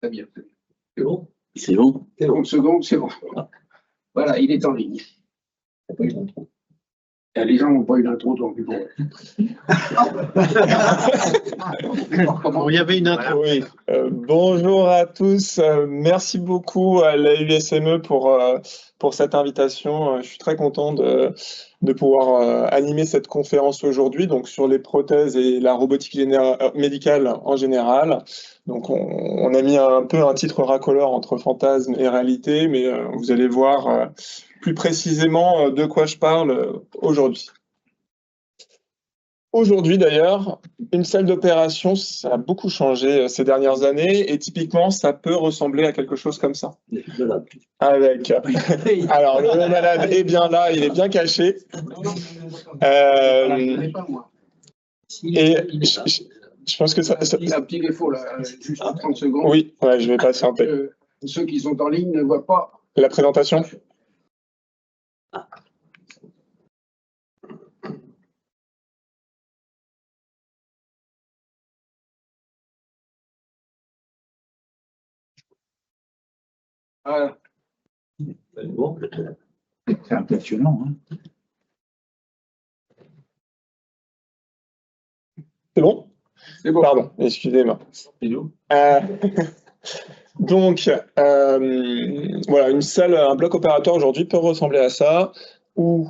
Très bien. C'est bon? C'est bon. 30 secondes, c'est bon. Voilà, il est en ligne. Les gens n'ont pas eu d'intro, donc bon. Bon, il y avait une intro. Oui. Bonjour à tous. Merci beaucoup à la USME pour cette invitation. Je suis très content de pouvoir animer cette conférence aujourd'hui, donc sur les prothèses et la robotique médicale en général. Donc on a mis un peu un titre racoleur entre fantasme et réalité, mais vous allez voir plus précisément de quoi je parle aujourd'hui. Aujourd'hui d'ailleurs, une salle d'opération, ça a beaucoup changé ces dernières années et typiquement, ça peut ressembler à quelque chose comme ça. Avec, alors le malade est bien là, il est bien caché. Et je pense que ça... Il a un petit défaut là, juste 30 secondes. Oui, ouais, je vais patienter. Ceux qui sont en ligne ne voient pas. La présentation? Voilà. Bon, c'est impressionnant. Hein. C'est bon? C'est bon. Pardon, excusez-moi. Donc, voilà, une salle, un bloc opératoire aujourd'hui peut ressembler à ça, où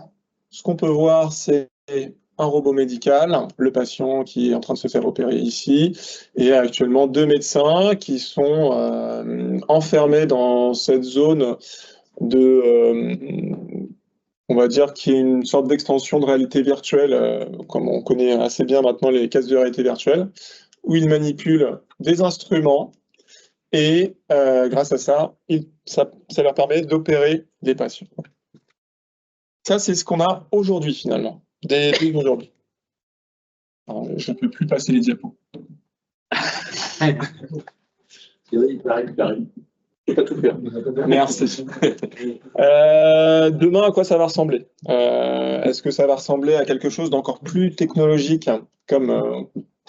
ce qu'on peut voir, c'est un robot médical, le patient qui est en train de se faire opérer ici, et actuellement 2 médecins qui sont enfermés dans cette zone de, on va dire, qui est une sorte d'extension de réalité virtuelle, comme on connaît assez bien maintenant les casques de réalité virtuelle, où ils manipulent des instruments, et grâce à ça, ça leur permet d'opérer des patients. Ça, c'est ce qu'on a aujourd'hui, finalement, dès aujourd'hui. Je ne peux plus passer les diapos. Il paraît. Je peux pas tout faire. Merci. Demain, à quoi ça va ressembler? Est-ce que ça va ressembler à quelque chose d'encore plus technologique, comme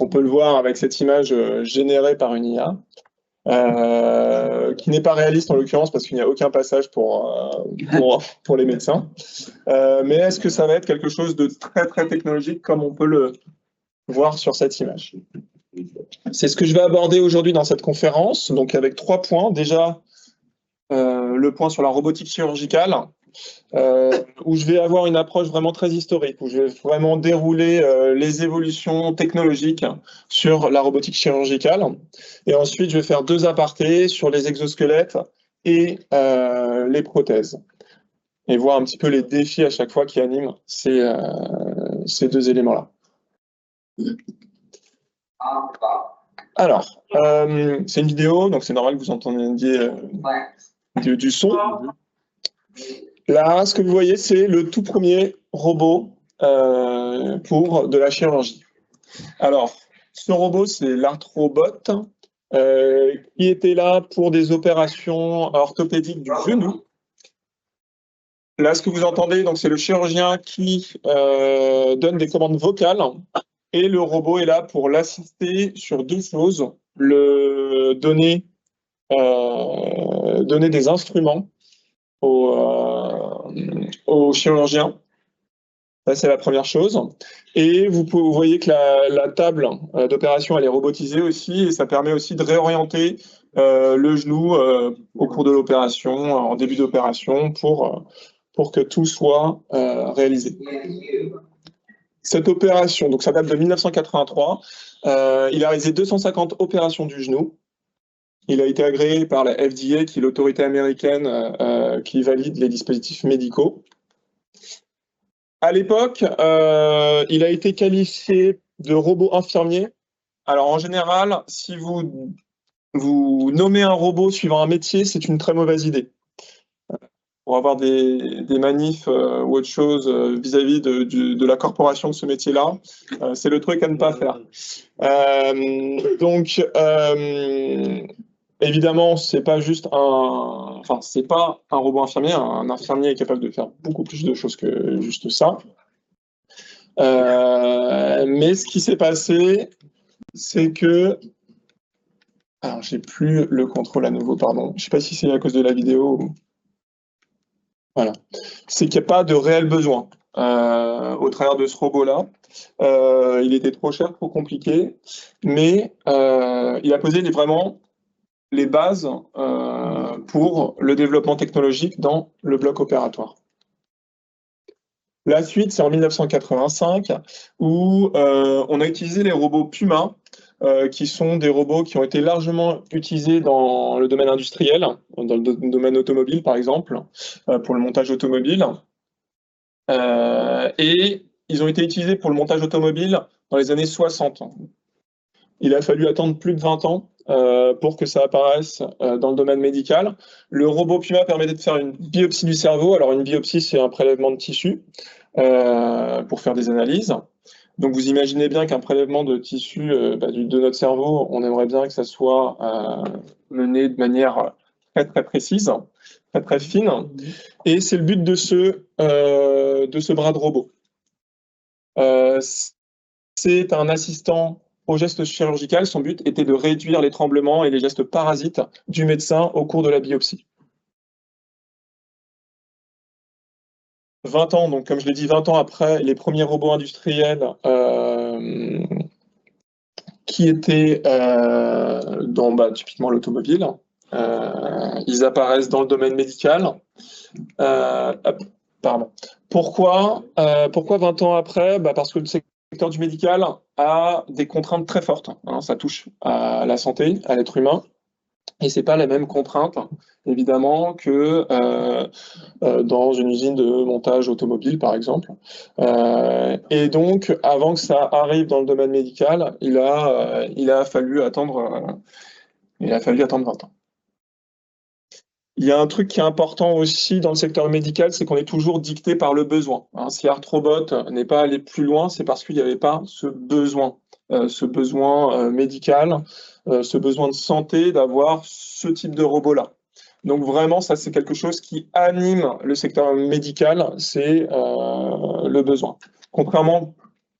on peut le voir avec cette image générée par une IA? Qui n'est pas réaliste en l'occurrence parce qu'il n'y a aucun passage pour les médecins. Mais est-ce que ça va être quelque chose de très très technologique comme on peut le voir sur cette image? C'est ce que je vais aborder aujourd'hui dans cette conférence, donc avec 3 points. Déjà, le point sur la robotique chirurgicale, où je vais avoir une approche vraiment très historique, où je vais vraiment dérouler les évolutions technologiques sur la robotique chirurgicale. Et ensuite, je vais faire 2 apartés sur les exosquelettes et les prothèses. Et voir un petit peu les défis à chaque fois qui animent ces 2 éléments-là. Alors, c'est une vidéo, donc c'est normal que vous entendiez du son. Là, ce que vous voyez, c'est le tout premier robot pour de la chirurgie. Alors, ce robot, c'est l'Arthrobot, qui était là pour des opérations orthopédiques du genou. Là, ce que vous entendez, donc, c'est le chirurgien qui donne des commandes vocales, et le robot est là pour l'assister sur 2 choses, donner des instruments au chirurgien. Ça, c'est la première chose. Et vous voyez que la table d'opération, elle est robotisée aussi, et ça permet aussi de réorienter le genou au cours de l'opération, en début d'opération, pour que tout soit réalisé. Cette opération, donc ça date de 1983, il a réalisé 250 opérations du genou. Il a été agréé par la FDA, qui est l'autorité américaine qui valide les dispositifs médicaux. À l'époque, il a été qualifié de robot infirmier. Alors en général, si vous nommez un robot suivant un métier, c'est une très mauvaise idée. Pour avoir des manifs ou autre chose vis-à-vis de la corporation de ce métier-là, c'est le truc à ne pas faire. Évidemment, c'est pas juste c'est pas un robot infirmier. Un infirmier est capable de faire beaucoup plus de choses que juste ça. Mais ce qui s'est passé, c'est que Alors, j'ai plus le contrôle à nouveau, pardon. Je ne sais pas si c'est à cause de la vidéo. Voilà. C'est qu'il n'y a pas de réel besoin au travers de ce robot-là. Il était trop cher, trop compliqué, mais il a posé vraiment les bases pour le développement technologique dans le bloc opératoire. La suite, c'est en 1985, où on a utilisé les robots Puma, qui sont des robots qui ont été largement utilisés dans le domaine industriel, dans le domaine automobile par exemple, pour le montage automobile. Et ils ont été utilisés pour le montage automobile dans les années 60. Il a fallu attendre plus de 20 ans pour que ça apparaisse dans le domaine médical. Le robot Puma permettait de faire une biopsie du cerveau. Alors une biopsie, c'est un prélèvement de tissu pour faire des analyses. Donc vous imaginez bien qu'un prélèvement de tissu de notre cerveau, on aimerait bien que ça soit mené de manière très très précise, très très fine. Et c'est le but de ce bras de robot. C'est un assistant au geste chirurgical. Son but était de réduire les tremblements et les gestes parasites du médecin au cours de la biopsie. 20 ans, donc comme je l'ai dit, 20 ans après les premiers robots industriels qui étaient dans typiquement l'automobile, ils apparaissent dans le domaine médical. Pardon. Pourquoi 20 ans après? Parce que le secteur du médical a des contraintes très fortes. Hein, ça touche à la santé, à l'être humain. Et ce n'est pas la même contrainte, évidemment, que dans une usine de montage automobile, par exemple. Et donc, avant que ça arrive dans le domaine médical, il a fallu attendre 20 ans. Il y a un truc qui est important aussi dans le secteur médical, c'est qu'on est toujours dicté par le besoin. Hein, si ArtRobot n'est pas allé plus loin, c'est parce qu'il n'y avait pas ce besoin médical, ce besoin de santé d'avoir ce type de robot-là. Donc vraiment, ça c'est quelque chose qui anime le secteur médical, c'est le besoin. Contrairement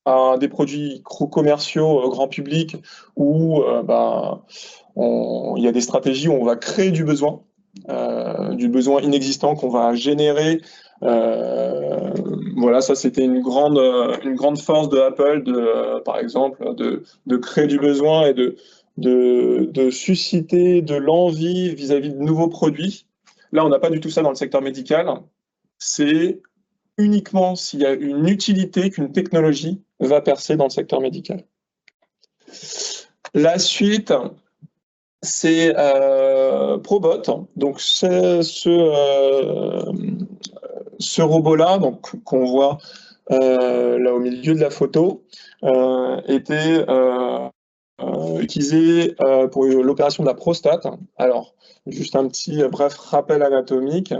à des produits commerciaux grand public où il y a des stratégies où on va créer du besoin inexistant qu'on va générer. Voilà, ça c'était une grande force de Apple, par exemple, de créer du besoin et de susciter de l'envie vis-à-vis de nouveaux produits. Là, on n'a pas du tout ça dans le secteur médical. C'est uniquement s'il y a une utilité qu'une technologie va percer dans le secteur médical. La suite, c'est Probot. Donc ce robot-là, qu'on voit là au milieu de la photo, était utilisé pour l'opération de la prostate. Alors, juste un petit bref rappel anatomique.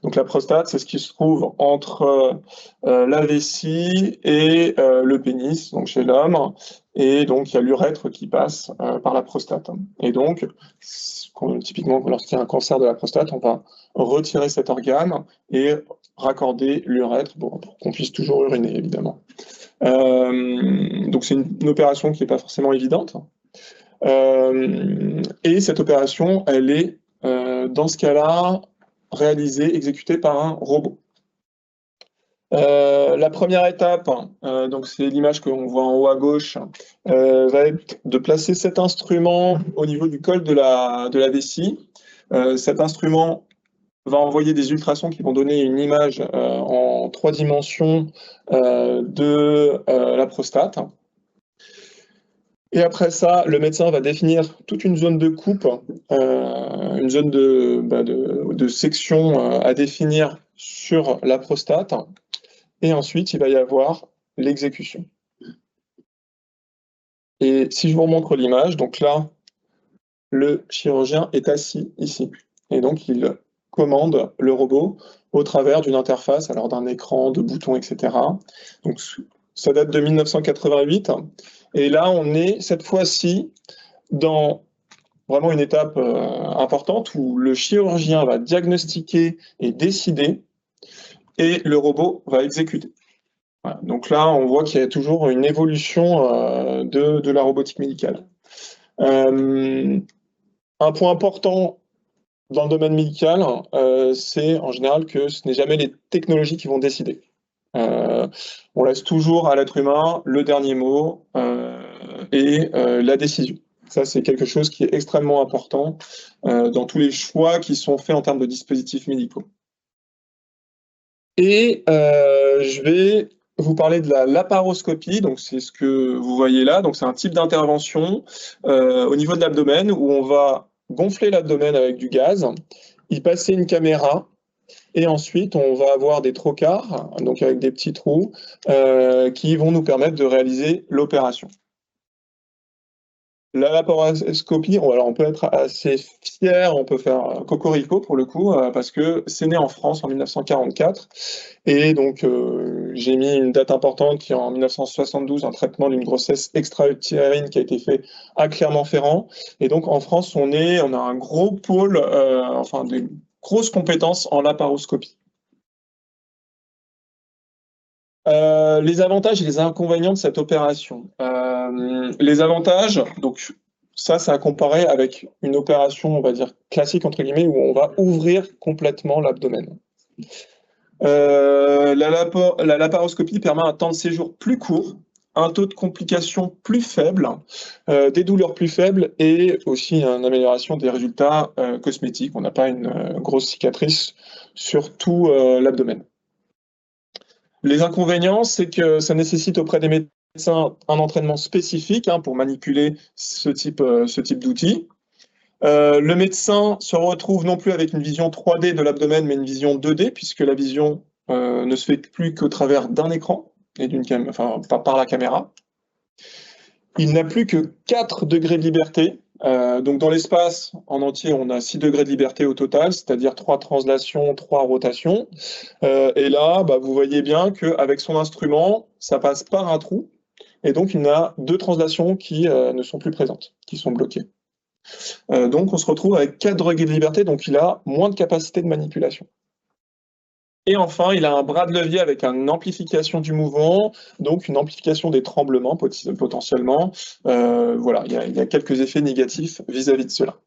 Donc la prostate, c'est ce qui se trouve entre la vessie et le pénis, donc chez l'homme. Et donc, il y a l'urètre qui passe par la prostate. Et donc, typiquement, lorsqu'il y a un cancer de la prostate, on va retirer cet organe et raccorder l'urètre pour qu'on puisse toujours uriner, évidemment. Donc, c'est une opération qui n'est pas forcément évidente. Et cette opération, elle est, dans ce cas-là, réalisée, exécutée par un robot. La première étape, donc c'est l'image que l'on voit en haut à gauche, va être de placer cet instrument au niveau du col de la vessie. Cet instrument va envoyer des ultrasons qui vont donner une image en 3 dimensions de la prostate. Et après ça, le médecin va définir toute une zone de coupe, une zone de section à définir sur la prostate. Et ensuite, il va y avoir l'exécution. Et si je vous remontre l'image, donc là, le chirurgien est assis ici. Et donc, il commande le robot au travers d'une interface, alors d'un écran, de boutons, etc. Donc, ça date de 1988. Et là, on est cette fois-ci dans vraiment une étape importante où le chirurgien va diagnostiquer et décider et le robot va exécuter. Voilà. Donc là, on voit qu'il y a toujours une évolution de la robotique médicale. Un point important dans le domaine médical, c'est en général que ce n'est jamais les technologies qui vont décider. On laisse toujours à l'être humain le dernier mot et la décision. Ça, c'est quelque chose qui est extrêmement important dans tous les choix qui sont faits en termes de dispositifs médicaux. Et je vais vous parler de la laparoscopie, donc c'est ce que vous voyez là, donc c'est un type d'intervention au niveau de l'abdomen où on va gonfler l'abdomen avec du gaz, y passer une caméra, et ensuite on va avoir des trocars, donc avec des petits trous, qui vont nous permettre de réaliser l'opération. La laparoscopie, alors on peut être assez fier, on peut faire cocorico pour le coup, parce que c'est né en France en 1944, et donc j'ai mis une date importante qui est en 1972, un traitement d'une grossesse extra-utérine qui a été fait à Clermont-Ferrand, et donc en France on a un gros pôle, enfin des grosses compétences en laparoscopie. Les avantages et les inconvénients de cette opération. Les avantages, donc ça à comparer avec une opération, on va dire, classique, entre guillemets, où on va ouvrir complètement l'abdomen. La laparoscopie permet un temps de séjour plus court, un taux de complications plus faible, des douleurs plus faibles et aussi une amélioration des résultats cosmétiques. On n'a pas une grosse cicatrice sur tout l'abdomen. Les inconvénients, c'est que ça nécessite auprès des médecins un entraînement spécifique pour manipuler ce type d'outils. Le médecin se retrouve non plus avec une vision 3D de l'abdomen, mais une vision 2D, puisque la vision ne se fait plus qu'au travers d'un écran, et enfin, pas par la caméra. Il n'a plus que 4 degrés de liberté. Donc dans l'espace en entier, on a 6 degrés de liberté au total, c'est-à-dire 3 translations, 3 rotations. Et là, vous voyez bien qu'avec son instrument, ça passe par un trou, et donc il a 2 translations qui ne sont plus présentes, qui sont bloquées. Donc on se retrouve avec 4 degrés de liberté, donc il a moins de capacité de manipulation. Et enfin, il a un bras de levier avec une amplification du mouvement, donc une amplification des tremblements potentiellement. Voilà, il y a quelques effets négatifs vis-à-vis de cela.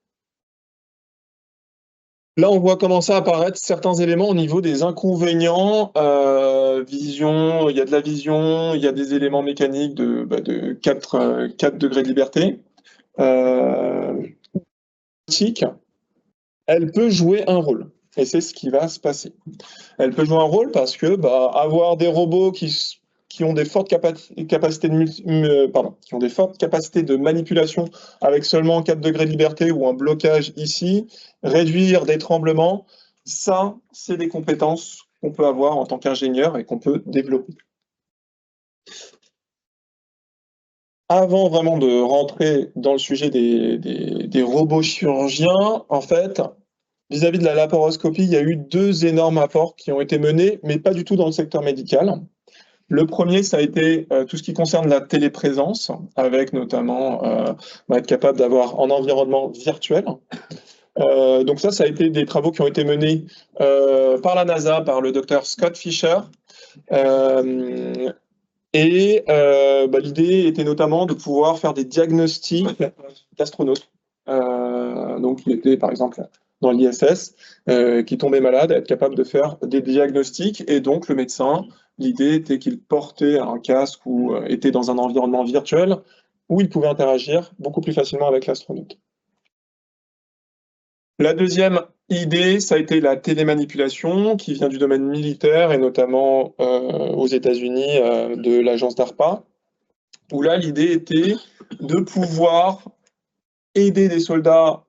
Là, on voit commencer à apparaître certains éléments au niveau des inconvénients. Vision, il y a de la vision, il y a des éléments mécaniques de 4 degrés de liberté. Elle peut jouer un rôle. Et c'est ce qui va se passer. Elle peut jouer un rôle parce que avoir des robots qui ont des fortes capacités de manipulation avec seulement 4 degrés de liberté ou un blocage ici, réduire des tremblements, ça, c'est des compétences qu'on peut avoir en tant qu'ingénieur et qu'on peut développer. Avant vraiment de rentrer dans le sujet des robots chirurgiens, en fait, vis-à-vis de la laparoscopie, il y a eu 2 énormes apports qui ont été menés, mais pas du tout dans le secteur médical. Le premier, ça a été tout ce qui concerne la téléprésence, avec notamment être capable d'avoir un environnement virtuel. Donc ça a été des travaux qui ont été menés par la NASA, par le docteur Scott Fisher. L'idée était notamment de pouvoir faire des diagnostics d'astronautes. Donc il était par exemple dans l'ISS, qui tombait malade, être capable de faire des diagnostics, et donc le médecin, l'idée était qu'il portait un casque ou était dans un environnement virtuel où il pouvait interagir beaucoup plus facilement avec l'astronaute. La deuxième idée, ça a été la télémanipulation, qui vient du domaine militaire, et notamment aux États-Unis, de l'agence DARPA, où là, l'idée était de pouvoir aider des soldats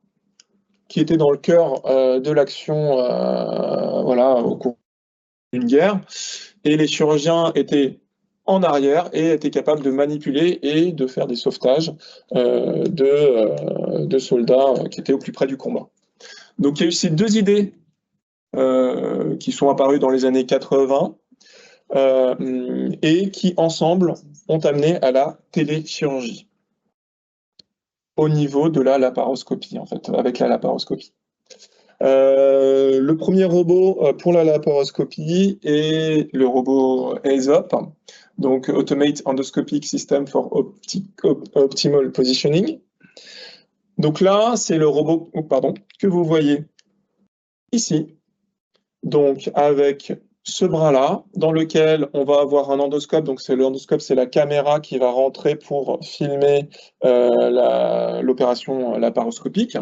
qui étaient dans le cœur de l'action au cours d'une guerre, et les chirurgiens étaient en arrière et étaient capables de manipuler et de faire des sauvetages de soldats qui étaient au plus près du combat. Donc il y a eu ces 2 idées qui sont apparues dans les années 80 et qui ensemble ont amené à la téléchirurgie au niveau de la laparoscopie, en fait, avec la laparoscopie. Le premier robot pour la laparoscopie est le robot ASOP, donc Automate Endoscopic System for Optimal Positioning. Donc là, c'est le robot que vous voyez ici. Donc avec ce bras-là, dans lequel on va avoir un endoscope. Donc l'endoscope, c'est la caméra qui va rentrer pour filmer l'opération laparoscopique.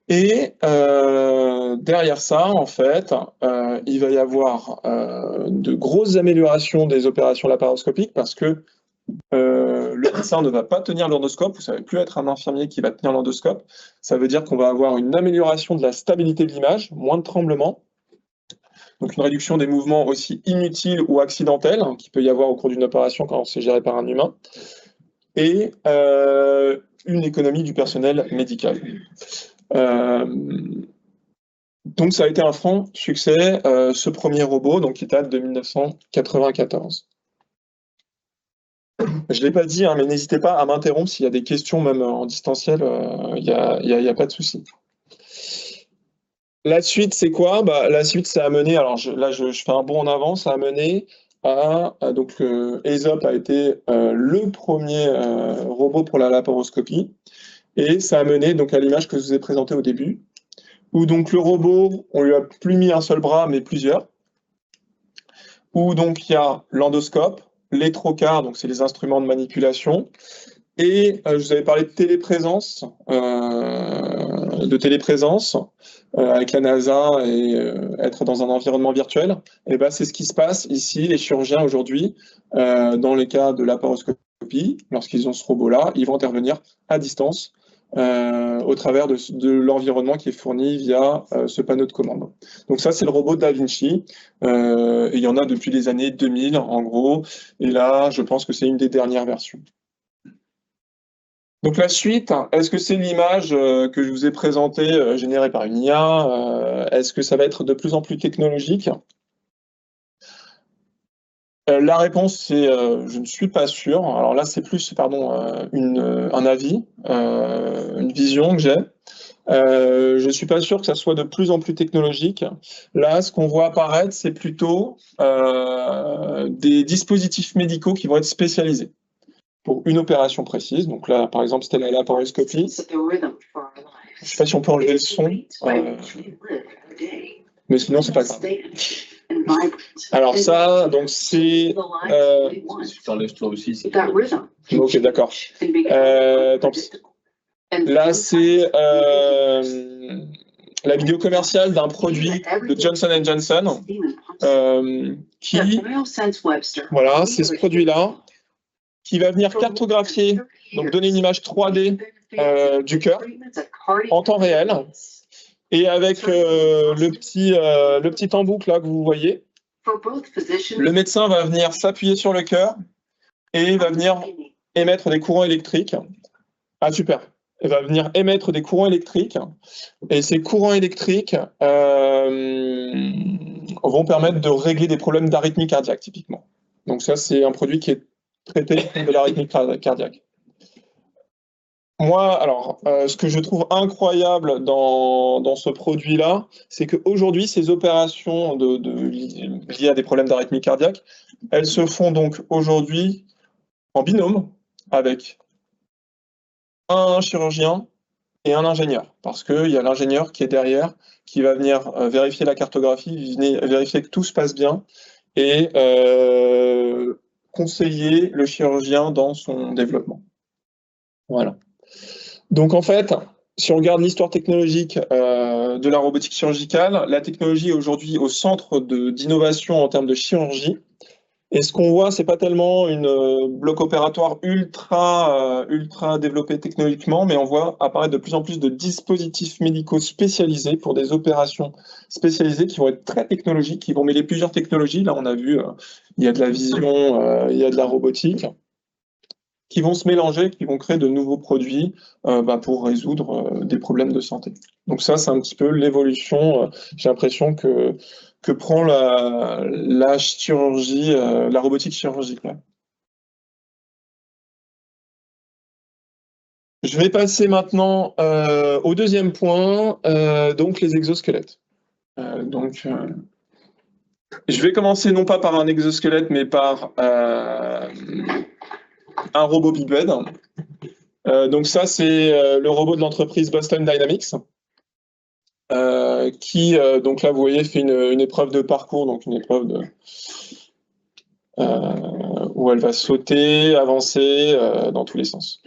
Et derrière ça, en fait, il va y avoir de grosses améliorations des opérations laparoscopiques parce que le médecin ne va pas tenir l'endoscope, vous ne savez plus être un infirmier qui va tenir l'endoscope. Ça veut dire qu'on va avoir une amélioration de la stabilité de l'image, moins de tremblements, donc une réduction des mouvements aussi inutiles ou accidentels qu'il peut y avoir au cours d'une opération quand c'est géré par un humain, et une économie du personnel médical. Donc ça a été un franc succès, ce premier robot, donc, qui date de 1994. Je ne l'ai pas dit, hein, mais n'hésitez pas à m'interrompre s'il y a des questions, même en distanciel, il n'y a pas de souci. La suite, c'est quoi? La suite, ça a mené, alors je fais un bond en avant, ça a mené à donc ESOP a été le premier robot pour la laparoscopie, et ça a mené donc à l'image que je vous ai présentée au début, où donc le robot, on lui a plus mis un seul bras, mais plusieurs, où donc il y a l'endoscope, les trocars, donc c'est les instruments de manipulation, et je vous avais parlé de téléprésence, avec la NASA et être dans un environnement virtuel. Et ben c'est ce qui se passe ici, les chirurgiens aujourd'hui, dans les cas de laparoscopie, lorsqu'ils ont ce robot-là, ils vont intervenir à distance, au travers de l'environnement qui est fourni via ce panneau de commande. Donc ça, c'est le robot Da Vinci. Et il y en a depuis les années 2000, en gros. Et là, je pense que c'est une des dernières versions. Donc la suite, est-ce que c'est l'image que je vous ai présentée, générée par une IA? Est-ce que ça va être de plus en plus technologique? La réponse, c'est je ne suis pas sûr. Alors là, c'est plus, un avis, une vision que j'ai. Je ne suis pas sûr que ça soit de plus en plus technologique. Là, ce qu'on voit apparaître, c'est plutôt des dispositifs médicaux qui vont être spécialisés pour une opération précise. Donc là, par exemple, c'était la laparoscopie. Je ne sais pas si on peut enlever le son, mais sinon, c'est pas grave. Alors ça, donc c'est... Si tu enlèves toi aussi, c'est... Ok, d'accord. Tant pis. Là, c'est la vidéo commerciale d'un produit de Johnson & Johnson voilà, c'est ce produit-là qui va venir cartographier, donc donner une image 3D du cœur en temps réel. Et avec le petit embout là que vous voyez, le médecin va venir s'appuyer sur le cœur et va venir émettre des courants électriques. Ah super. Il va venir émettre des courants électriques. Et ces courants électriques vont permettre de régler des problèmes d'arythmie cardiaque typiquement. Donc ça, c'est un produit qui est traité de l'arythmie cardiaque. Moi, alors, ce que je trouve incroyable dans ce produit-là, c'est qu'aujourd'hui, ces opérations liées à des problèmes d'arythmie cardiaque, elles se font donc aujourd'hui en binôme avec un chirurgien et un ingénieur, parce qu'il y a l'ingénieur qui est derrière, qui va venir vérifier la cartographie, vérifier que tout se passe bien, et conseiller le chirurgien dans son développement. Voilà. Donc en fait, si on regarde l'histoire technologique de la robotique chirurgicale, la technologie est aujourd'hui au centre d'innovation en termes de chirurgie. Et ce qu'on voit, c'est pas tellement une bloc opératoire ultra développé technologiquement, mais on voit apparaître de plus en plus de dispositifs médicaux spécialisés pour des opérations spécialisées qui vont être très technologiques, qui vont mêler plusieurs technologies. Là, on a vu, il y a de la vision, il y a de la robotique, qui vont se mélanger, qui vont créer de nouveaux produits pour résoudre des problèmes de santé. Donc ça, c'est un petit peu l'évolution, j'ai l'impression que prend la chirurgie, la robotique chirurgicale. Je vais passer maintenant au deuxième point, donc les exosquelettes. Je vais commencer non pas par un exosquelette, mais par un robot bipède. Donc ça, c'est le robot de l'entreprise Boston Dynamics, qui, donc là, vous voyez, fait une épreuve de parcours, donc une épreuve où elle va sauter, avancer dans tous les sens.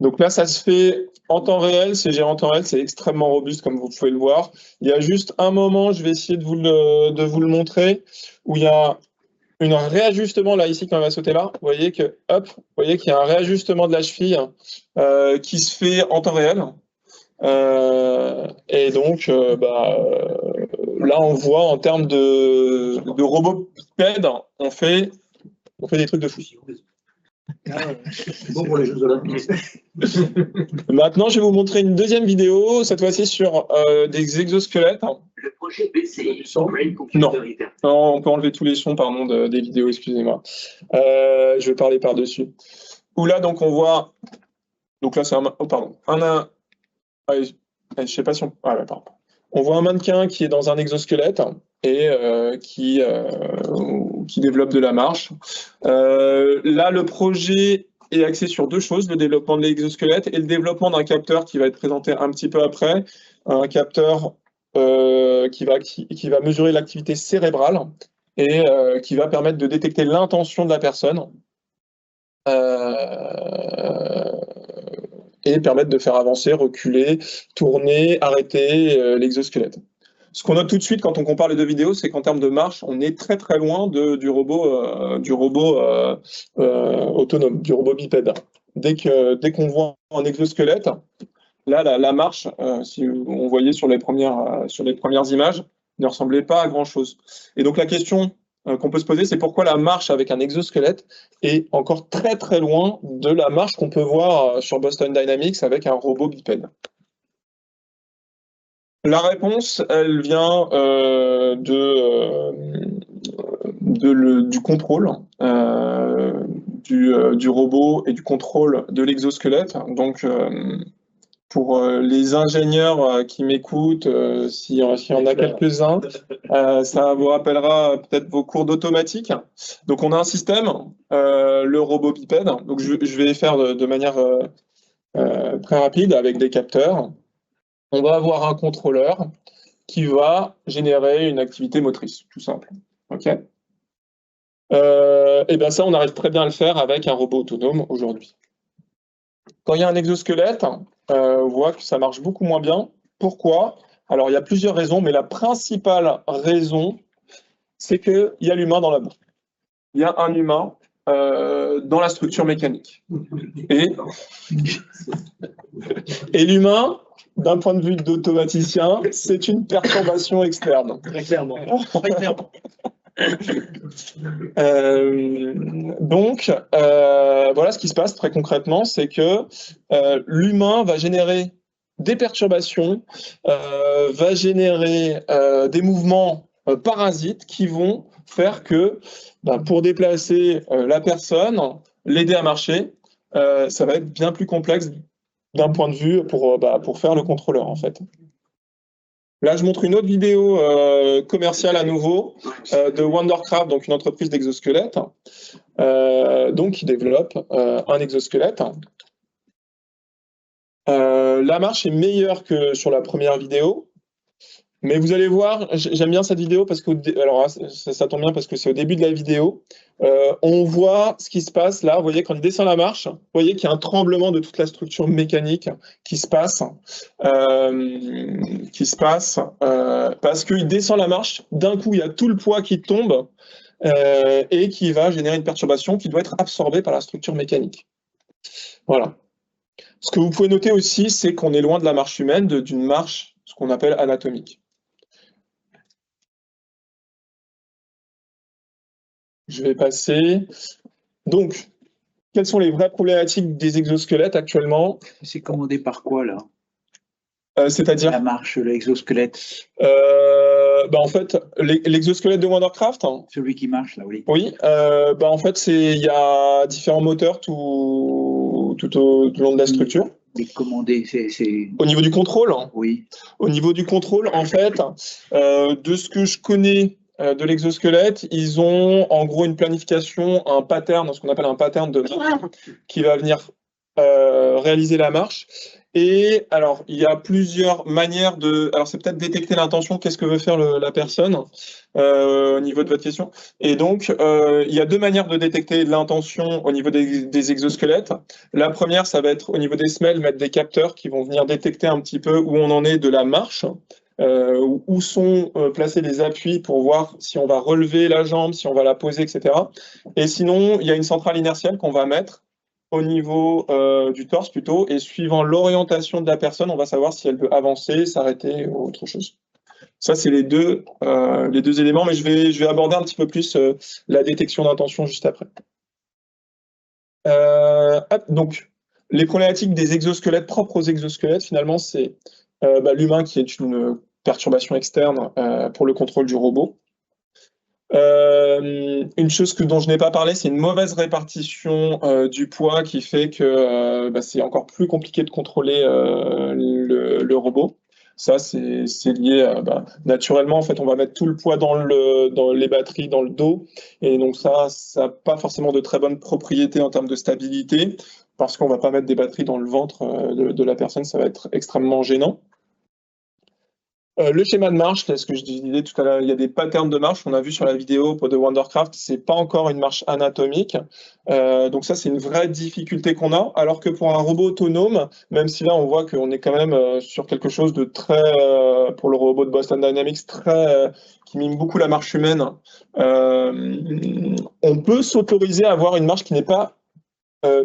Donc là, ça se fait en temps réel, c'est géré en temps réel, c'est extrêmement robuste, comme vous pouvez le voir. Il y a juste un moment, je vais essayer de vous le montrer, où il y a un réajustement, là, ici, quand elle va sauter là. Vous voyez que, hop, vous voyez qu'il y a un réajustement de la cheville qui se fait en temps réel. Et donc, là, on voit en termes de robot bipède, on fait des trucs de fou. Bon pour les Jeux Olympiques. Maintenant, je vais vous montrer une deuxième vidéo, cette fois-ci sur des exosquelettes. Le projet BCI, Non, on peut enlever tous les sons, pardon, des vidéos, excusez-moi. Je vais parler par-dessus. Où là, donc, on voit... Donc là, c'est un... Oh, pardon. Je sais pas si on... Ah, ouais, pardon. On voit un mannequin qui est dans un exosquelette et qui développe de la marche. Là, le projet est axé sur deux choses, le développement de l'exosquelette et le développement d'un capteur qui va être présenté un petit peu après, un capteur qui va mesurer l'activité cérébrale et qui va permettre de détecter l'intention de la personne et permettre de faire avancer, reculer, tourner, arrêter l'exosquelette. Ce qu'on note tout de suite quand on compare les deux vidéos, c'est qu'en termes de marche, on est très très loin du robot autonome, du robot bipède. Dès qu'on voit un exosquelette, là la marche, si on voyait sur les premières images, ne ressemblait pas à grand chose. Et donc la question qu'on peut se poser, c'est pourquoi la marche avec un exosquelette est encore très très loin de la marche qu'on peut voir sur Boston Dynamics avec un robot bipède. La réponse, elle vient du contrôle du robot et du contrôle de l'exosquelette. Donc, pour les ingénieurs qui m'écoutent, s'il y en a quelques-uns, ça vous rappellera peut-être vos cours d'automatique. Donc, on a un système, le robot bipède. Donc, je vais faire de manière très rapide avec des capteurs. On va avoir un contrôleur qui va générer une activité motrice, tout simple. OK ? Et bien ça, on arrive très bien à le faire avec un robot autonome aujourd'hui. Quand il y a un exosquelette, on voit que ça marche beaucoup moins bien. Pourquoi ? Alors, il y a plusieurs raisons, mais la principale raison, c'est qu'il y a l'humain dans la boucle. Il y a un humain dans la structure mécanique. Et l'humain, d'un point de vue d'automaticien, c'est une perturbation externe. Très clairement. Très clairement. Donc, voilà ce qui se passe très concrètement, c'est que l'humain va générer des perturbations, va générer des mouvements parasites qui vont faire que, pour déplacer la personne, l'aider à marcher, ça va être bien plus complexe d'un point de vue pour faire le contrôleur, en fait. Là, je montre une autre vidéo commerciale à nouveau de Wondercraft, donc une entreprise d'exosquelettes, donc qui développe un exosquelette. La marche est meilleure que sur la première vidéo, mais vous allez voir, j'aime bien cette vidéo parce que, alors ça tombe bien parce que c'est au début de la vidéo. On voit ce qui se passe là. Vous voyez, quand il descend la marche, vous voyez qu'il y a un tremblement de toute la structure mécanique qui se passe parce qu'il descend la marche. D'un coup, il y a tout le poids qui tombe et qui va générer une perturbation qui doit être absorbée par la structure mécanique. Voilà. Ce que vous pouvez noter aussi, c'est qu'on est loin de la marche humaine, d'une marche, ce qu'on appelle anatomique. Je vais passer. Donc, quelles sont les vraies problématiques des exosquelettes actuellement? C'est commandé par quoi, là? C'est-à-dire la marche, l'exosquelette? En fait, l'exosquelette de Wondercraft. Celui qui marche, là, oui. Oui, en fait, il y a différents moteurs tout au long de la structure. Mais commandé, c'est... Au niveau du contrôle? Oui. Au niveau du contrôle, en fait, de ce que je connais de l'exosquelette, ils ont en gros une planification, un pattern, ce qu'on appelle un pattern de marche, qui va venir réaliser la marche. Et alors, il y a plusieurs manières de... Alors, c'est peut-être détecter l'intention, qu'est-ce que veut faire la personne au niveau de votre question. Et donc, il y a deux manières de détecter l'intention au niveau des exosquelettes. La première, ça va être au niveau des semelles, mettre des capteurs qui vont venir détecter un petit peu où on en est de la marche, où sont placés les appuis pour voir si on va relever la jambe, si on va la poser, etc. Et sinon, il y a une centrale inertielle qu'on va mettre au niveau du torse plutôt, et suivant l'orientation de la personne, on va savoir si elle veut avancer, s'arrêter ou autre chose. Ça, c'est les deux éléments, mais je vais aborder un petit peu plus la détection d'intention juste après. Donc, les problématiques des exosquelettes, propres aux exosquelettes, finalement, c'est l'humain qui est une perturbation externe pour le contrôle du robot. Une chose dont je n'ai pas parlé, c'est une mauvaise répartition du poids qui fait que c'est encore plus compliqué de contrôler le robot. Ça, c'est lié naturellement, en fait, on va mettre tout le poids dans les batteries, dans le dos, et donc ça n'a pas forcément de très bonnes propriétés en termes de stabilité, parce qu'on ne va pas mettre des batteries dans le ventre de la personne, ça va être extrêmement gênant. Le schéma de marche, c'est ce que je disais tout à l'heure, il y a des patterns de marche qu'on a vu sur la vidéo de Wondercraft, c'est pas encore une marche anatomique, donc ça c'est une vraie difficulté qu'on a, alors que pour un robot autonome, même si là on voit qu'on est quand même sur quelque chose de très, pour le robot de Boston Dynamics, qui mime beaucoup la marche humaine, on peut s'autoriser à avoir une marche qui n'est pas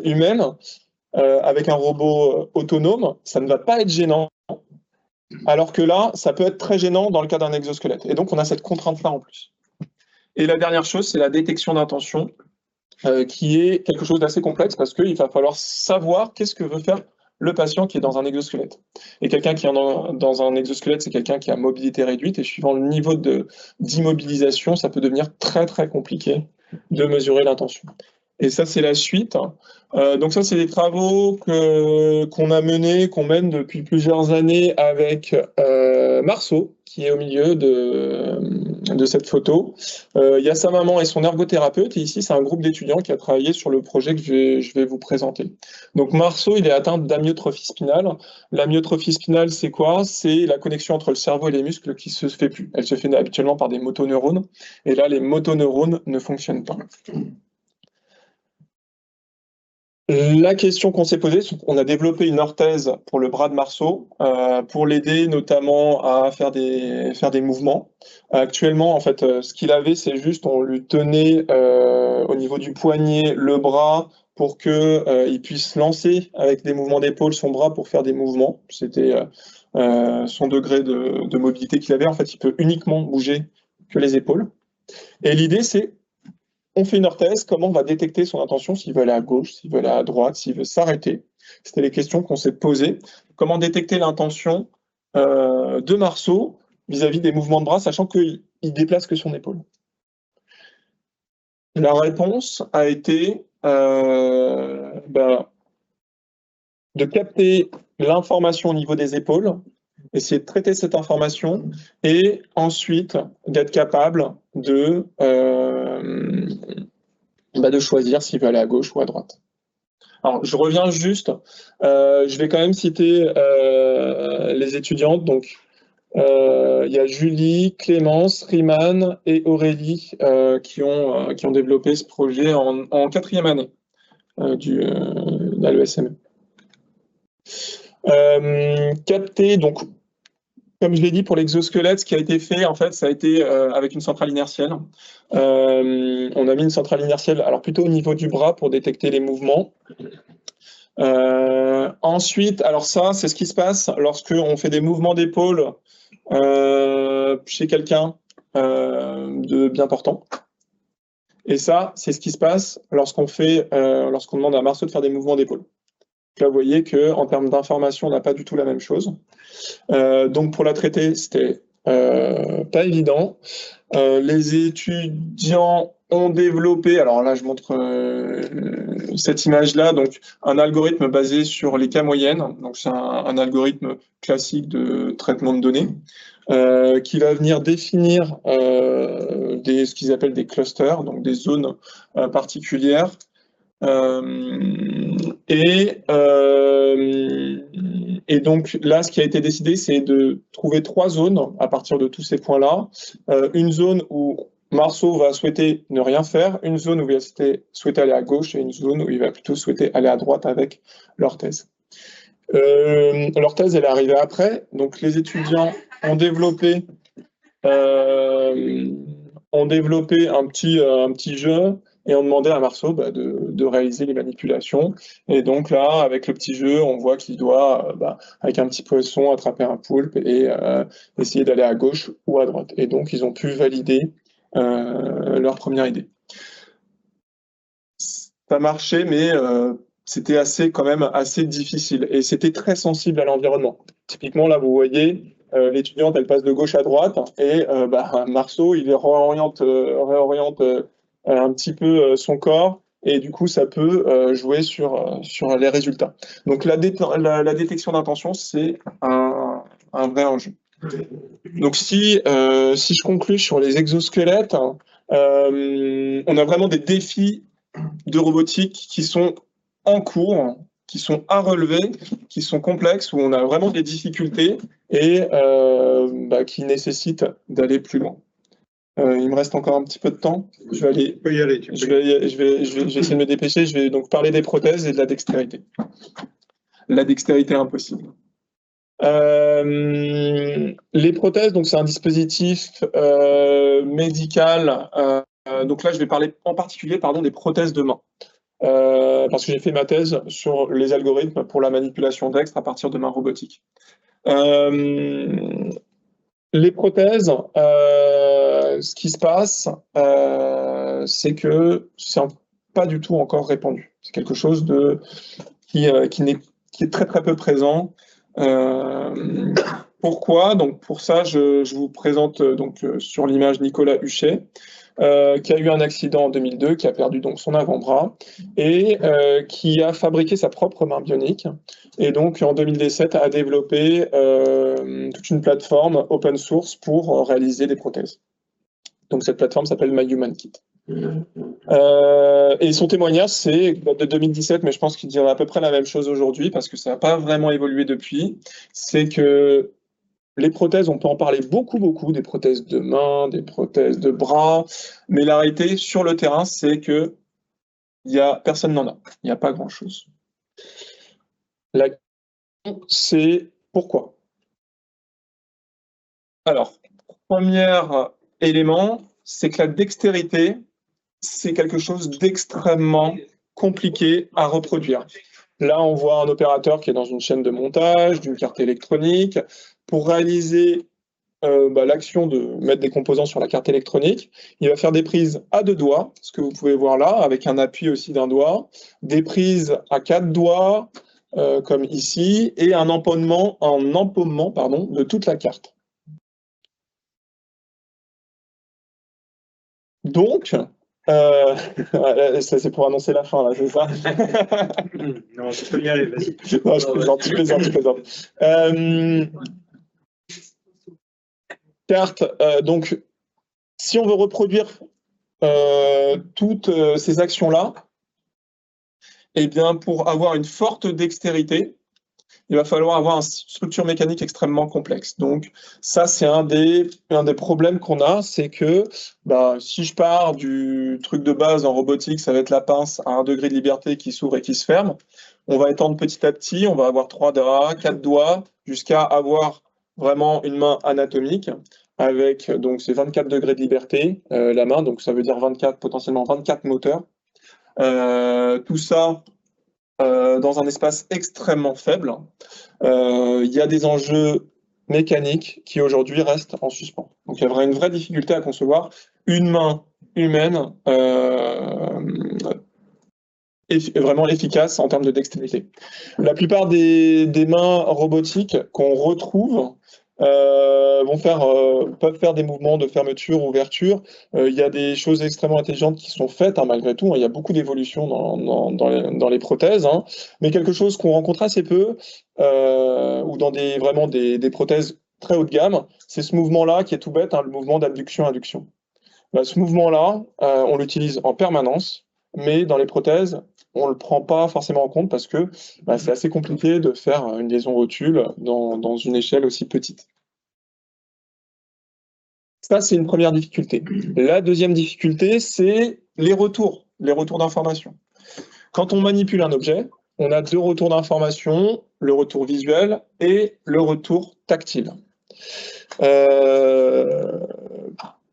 humaine, avec un robot autonome, ça ne va pas être gênant. Alors que là, ça peut être très gênant dans le cas d'un exosquelette. Et donc, on a cette contrainte-là en plus. Et la dernière chose, c'est la détection d'intention, qui est quelque chose d'assez complexe parce qu'il va falloir savoir qu'est-ce que veut faire le patient qui est dans un exosquelette. Et quelqu'un qui est dans un exosquelette, c'est quelqu'un qui a mobilité réduite. Et suivant le niveau d'immobilisation, ça peut devenir très, très compliqué de mesurer l'intention. Et ça, c'est la suite. Donc ça, c'est des travaux qu'on a menés, qu'on mène depuis plusieurs années avec Marceau, qui est au milieu de cette photo. Il y a sa maman et son ergothérapeute, et ici, c'est un groupe d'étudiants qui a travaillé sur le projet que je vais vous présenter. Donc Marceau, il est atteint d'amyotrophie spinale. L'amyotrophie spinale, c'est quoi? C'est la connexion entre le cerveau et les muscles qui se fait plus. Elle se fait habituellement par des motoneurones, et là, les motoneurones ne fonctionnent pas. La question qu'on s'est posée, c'est qu'on a développé une orthèse pour le bras de Marceau, pour l'aider notamment à faire des mouvements. Actuellement, en fait, ce qu'il avait, c'est juste, on lui tenait au niveau du poignet le bras pour qu'il puisse lancer avec des mouvements d'épaule son bras pour faire des mouvements. C'était son degré de mobilité qu'il avait. En fait, il peut uniquement bouger que les épaules. Et l'idée, c'est on fait une orthèse, comment on va détecter son intention, s'il veut aller à gauche, s'il veut aller à droite, s'il veut s'arrêter. C'était les questions qu'on s'est posées. Comment détecter l'intention de Marceau vis-à-vis des mouvements de bras, sachant qu'il déplace que son épaule. La réponse a été de capter l'information au niveau des épaules, essayer de traiter cette information et ensuite d'être capable de choisir s'il veut aller à gauche ou à droite. Alors, je reviens juste, je vais quand même citer les étudiantes. Donc, il y a Julie, Clémence, Riemann et Aurélie qui ont développé ce projet en 4e année de l'ESME. Capter, donc, comme je l'ai dit, pour l'exosquelette, ce qui a été fait, en fait, ça a été avec une centrale inertielle. On a mis une centrale inertielle, alors plutôt au niveau du bras pour détecter les mouvements. Ensuite, alors ça, c'est ce qui se passe lorsqu'on fait des mouvements d'épaule chez quelqu'un de bien portant. Et ça, c'est ce qui se passe lorsqu'on demande à Marceau de faire des mouvements d'épaule. Là, vous voyez qu'en termes d'information, on n'a pas du tout la même chose. Donc, pour la traiter, c'était pas évident. Les étudiants ont développé, alors là je montre cette image-là, donc un algorithme basé sur les cas moyennes, donc c'est un algorithme classique de traitement de données, qui va venir définir ce qu'ils appellent des clusters, donc des zones particulières. Et donc là, ce qui a été décidé, c'est de trouver 3 zones à partir de tous ces points-là. Une zone où Marceau va souhaiter ne rien faire, une zone où il va souhaiter aller à gauche et une zone où il va plutôt souhaiter aller à droite avec leur thèse. Leur thèse, elle est arrivée après, donc les étudiants ont développé un petit jeu et on demandait à Marceau de réaliser les manipulations. Et donc là, avec le petit jeu, on voit qu'il doit, avec un petit poisson, attraper un poulpe et essayer d'aller à gauche ou à droite. Et donc, ils ont pu valider leur première idée. Ça marchait, mais c'était quand même assez difficile. Et c'était très sensible à l'environnement. Typiquement, là, vous voyez, l'étudiante, elle passe de gauche à droite, et Marceau, il réoriente un petit peu son corps, et du coup, ça peut jouer sur les résultats. Donc, la détection d'intention, c'est un vrai enjeu. Donc, si je conclue sur les exosquelettes, on a vraiment des défis de robotique qui sont en cours, qui sont à relever, qui sont complexes, où on a vraiment des difficultés et qui nécessitent d'aller plus loin. Il me reste encore un petit peu de temps. Je vais essayer de me dépêcher. Je vais donc parler des prothèses et de la dextérité. La dextérité impossible. Les prothèses, donc c'est un dispositif médical. Donc là, je vais parler en particulier des prothèses de main. Parce que j'ai fait ma thèse sur les algorithmes pour la manipulation dextre à partir de mains robotiques. Les prothèses, ce qui se passe, c'est que c'est pas du tout encore répandu. C'est quelque chose qui est très très peu présent. Pourquoi? Donc pour ça, je vous présente sur l'image Nicolas Huchet, qui a eu un accident en 2002, qui a perdu donc son avant-bras et qui a fabriqué sa propre main bionique. Et donc en 2017 a développé toute une plateforme open source pour réaliser des prothèses. Donc cette plateforme s'appelle MyHumanKit. Et son témoignage, c'est de 2017, mais je pense qu'il dirait à peu près la même chose aujourd'hui parce que ça n'a pas vraiment évolué depuis. C'est que les prothèses, on peut en parler beaucoup, des prothèses de main, des prothèses de bras, mais la réalité sur le terrain, c'est que personne n'en a. Il n'y a pas grand-chose. La question, c'est pourquoi? Alors, premier élément, c'est que la dextérité, c'est quelque chose d'extrêmement compliqué à reproduire. Là, on voit un opérateur qui est dans une chaîne de montage, d'une carte électronique. Pour réaliser l'action de mettre des composants sur la carte électronique, il va faire des prises à 2 doigts, ce que vous pouvez voir là, avec un appui aussi d'un doigt, des prises à 4 doigts, comme ici, et un empaumement de toute la carte. Donc, ça c'est pour annoncer la fin, là, c'est ça? Non, tu peux y aller, vas-y. Non, je plaisante. Carte, donc, si on veut reproduire toutes ces actions-là, eh bien, pour avoir une forte dextérité, il va falloir avoir une structure mécanique extrêmement complexe. Donc, ça, c'est un des problèmes qu'on a, c'est que si je pars du truc de base en robotique, ça va être la pince à 1 degré de liberté qui s'ouvre et qui se ferme. On va étendre petit à petit, on va avoir 3 doigts, 4 doigts, jusqu'à avoir vraiment une main anatomique avec donc ces 24 degrés de liberté, la main, donc ça veut dire potentiellement 24 moteurs. Tout ça dans un espace extrêmement faible. Il y a des enjeux mécaniques qui aujourd'hui restent en suspens. Donc il y a une vraie difficulté à concevoir une main humaine vraiment efficace en termes de dextérité. La plupart des mains robotiques qu'on retrouve peuvent faire des mouvements de fermeture, ouverture. Il y a des choses extrêmement intelligentes qui sont faites, hein, malgré tout. Il y a beaucoup d'évolutions dans les prothèses, hein, mais quelque chose qu'on rencontre assez peu, ou dans vraiment des prothèses très haut de gamme, c'est ce mouvement-là qui est tout bête, hein, le mouvement d'abduction-induction. Bah, ce mouvement-là, on l'utilise en permanence, mais dans les prothèses, on ne le prend pas forcément en compte parce que c'est assez compliqué de faire une liaison rotule dans une échelle aussi petite. Ça, c'est une première difficulté. La deuxième difficulté, c'est les retours d'information. Quand on manipule un objet, on a deux retours d'information, le retour visuel et le retour tactile.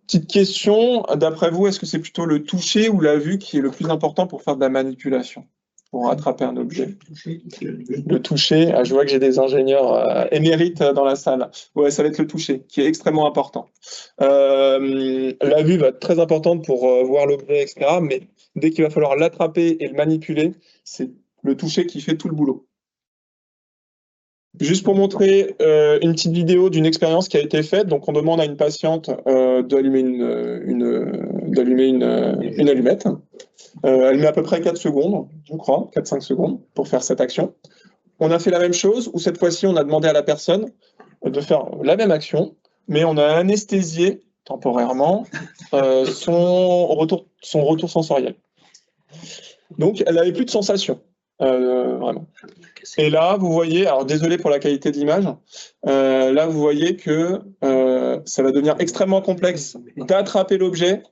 Petite question, d'après vous, est-ce que c'est plutôt le toucher ou la vue qui est le plus important pour faire de la manipulation, pour attraper un objet? Le toucher, je vois que j'ai des ingénieurs émérites dans la salle. Ouais, ça va être le toucher, qui est extrêmement important. La vue va être très importante pour voir l'objet, etc. Mais dès qu'il va falloir l'attraper et le manipuler, c'est le toucher qui fait tout le boulot. Juste pour montrer une petite vidéo d'une expérience qui a été faite, donc on demande à une patiente d'allumer une allumette. Elle met à peu près 4 secondes, je crois, 4-5 secondes pour faire cette action. On a fait la même chose, où cette fois-ci on a demandé à la personne de faire la même action, mais on a anesthésié temporairement son retour sensoriel. Donc elle n'avait plus de sensation. Vraiment. Et là, vous voyez, alors désolé pour la qualité d'image, là vous voyez que ça va devenir extrêmement complexe d'attraper l'objet,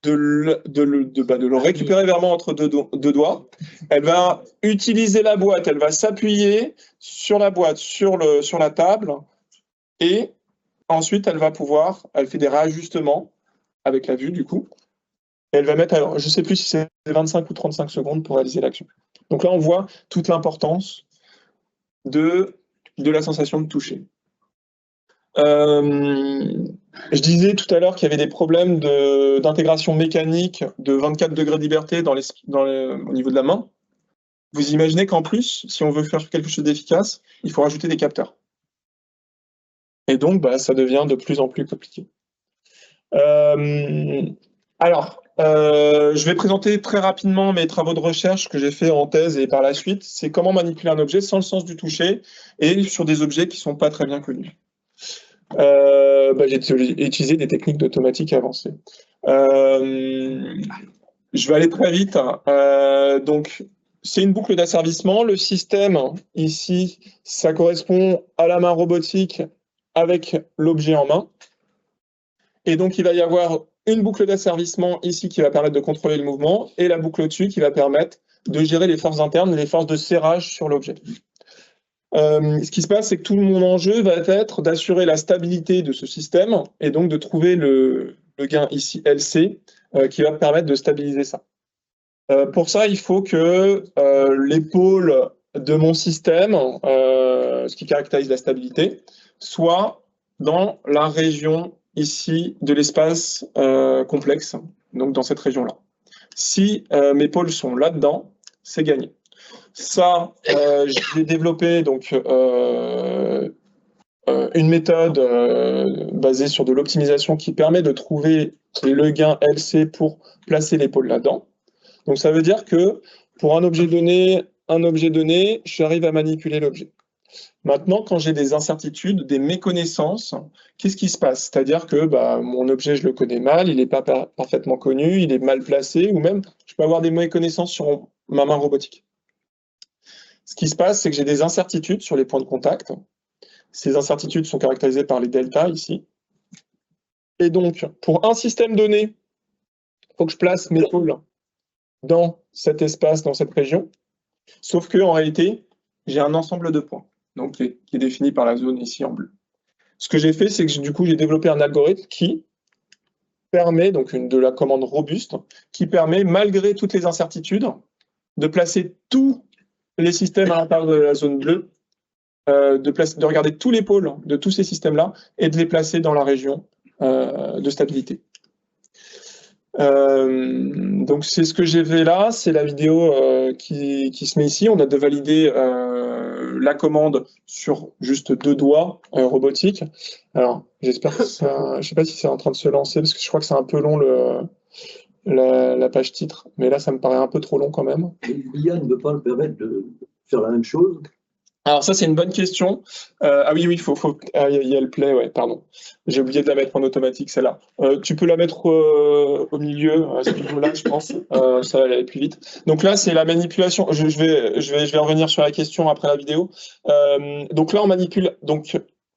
de le récupérer vraiment entre deux doigts. Elle va utiliser la boîte, elle va s'appuyer sur la boîte, sur la table, et ensuite elle fait des réajustements avec la vue du coup. Et elle va mettre, alors, je ne sais plus si c'est 25 ou 35 secondes pour réaliser l'action. Donc là, on voit toute l'importance de la sensation de toucher. Je disais tout à l'heure qu'il y avait des problèmes d'intégration mécanique de 24 degrés de liberté au niveau de la main. Vous imaginez qu'en plus, si on veut faire quelque chose d'efficace, il faut rajouter des capteurs. Et donc, ça devient de plus en plus compliqué. Je vais présenter très rapidement mes travaux de recherche que j'ai fait en thèse et par la suite. C'est comment manipuler un objet sans le sens du toucher et sur des objets qui ne sont pas très bien connus. J'ai utilisé des techniques d'automatique avancée. Je vais aller très vite. Donc, c'est une boucle d'asservissement. Le système, ici, ça correspond à la main robotique avec l'objet en main. Et donc, il va y avoir une boucle d'asservissement ici qui va permettre de contrôler le mouvement et la boucle au-dessus qui va permettre de gérer les forces internes, les forces de serrage sur l'objet. Ce qui se passe, c'est que tout mon enjeu va être d'assurer la stabilité de ce système et donc de trouver le gain ici LC qui va permettre de stabiliser ça. Pour ça, il faut que l'épaule de mon système, ce qui caractérise la stabilité, soit dans la région ici de l'espace complexe, donc dans cette région-là. Si mes pôles sont là-dedans, c'est gagné. Ça, j'ai développé donc une méthode basée sur de l'optimisation qui permet de trouver le gain LC pour placer les pôles là-dedans. Donc ça veut dire que pour un objet donné, j'arrive à manipuler l'objet. Maintenant, quand j'ai des incertitudes, des méconnaissances, qu'est-ce qui se passe? C'est-à-dire que mon objet, je le connais mal, il n'est pas parfaitement connu, il est mal placé, ou même je peux avoir des méconnaissances sur ma main robotique. Ce qui se passe, c'est que j'ai des incertitudes sur les points de contact. Ces incertitudes sont caractérisées par les deltas ici. Et donc, pour un système donné, il faut que je place mes pôles dans cet espace, dans cette région. Sauf qu'en réalité, j'ai un ensemble de points, donc qui est défini par la zone ici en bleu. Ce que j'ai fait, c'est que du coup, j'ai développé un algorithme qui permet, donc de la commande robuste, qui permet, malgré toutes les incertitudes, de placer tous les systèmes à l'intérieur de la zone bleue, de regarder tous les pôles de tous ces systèmes-là et de les placer dans la région de stabilité. Donc c'est ce que j'ai fait là, c'est la vidéo qui se met ici. On a de valider la commande sur juste 2 doigts robotiques. Alors, j'espère que ça... Je ne sais pas si c'est en train de se lancer, parce que je crois que c'est un peu long la page titre, mais là, ça me paraît un peu trop long quand même. L'IA ne veut pas me permettre de faire la même chose. Alors ça, c'est une bonne question. Ah oui, il y a le play, ouais, pardon. J'ai oublié de la mettre en automatique, celle-là. Tu peux la mettre au milieu, à ce niveau-là, je pense. Ça va aller plus vite. Donc là, c'est la manipulation. Je vais revenir sur la question après la vidéo. Donc là, on manipule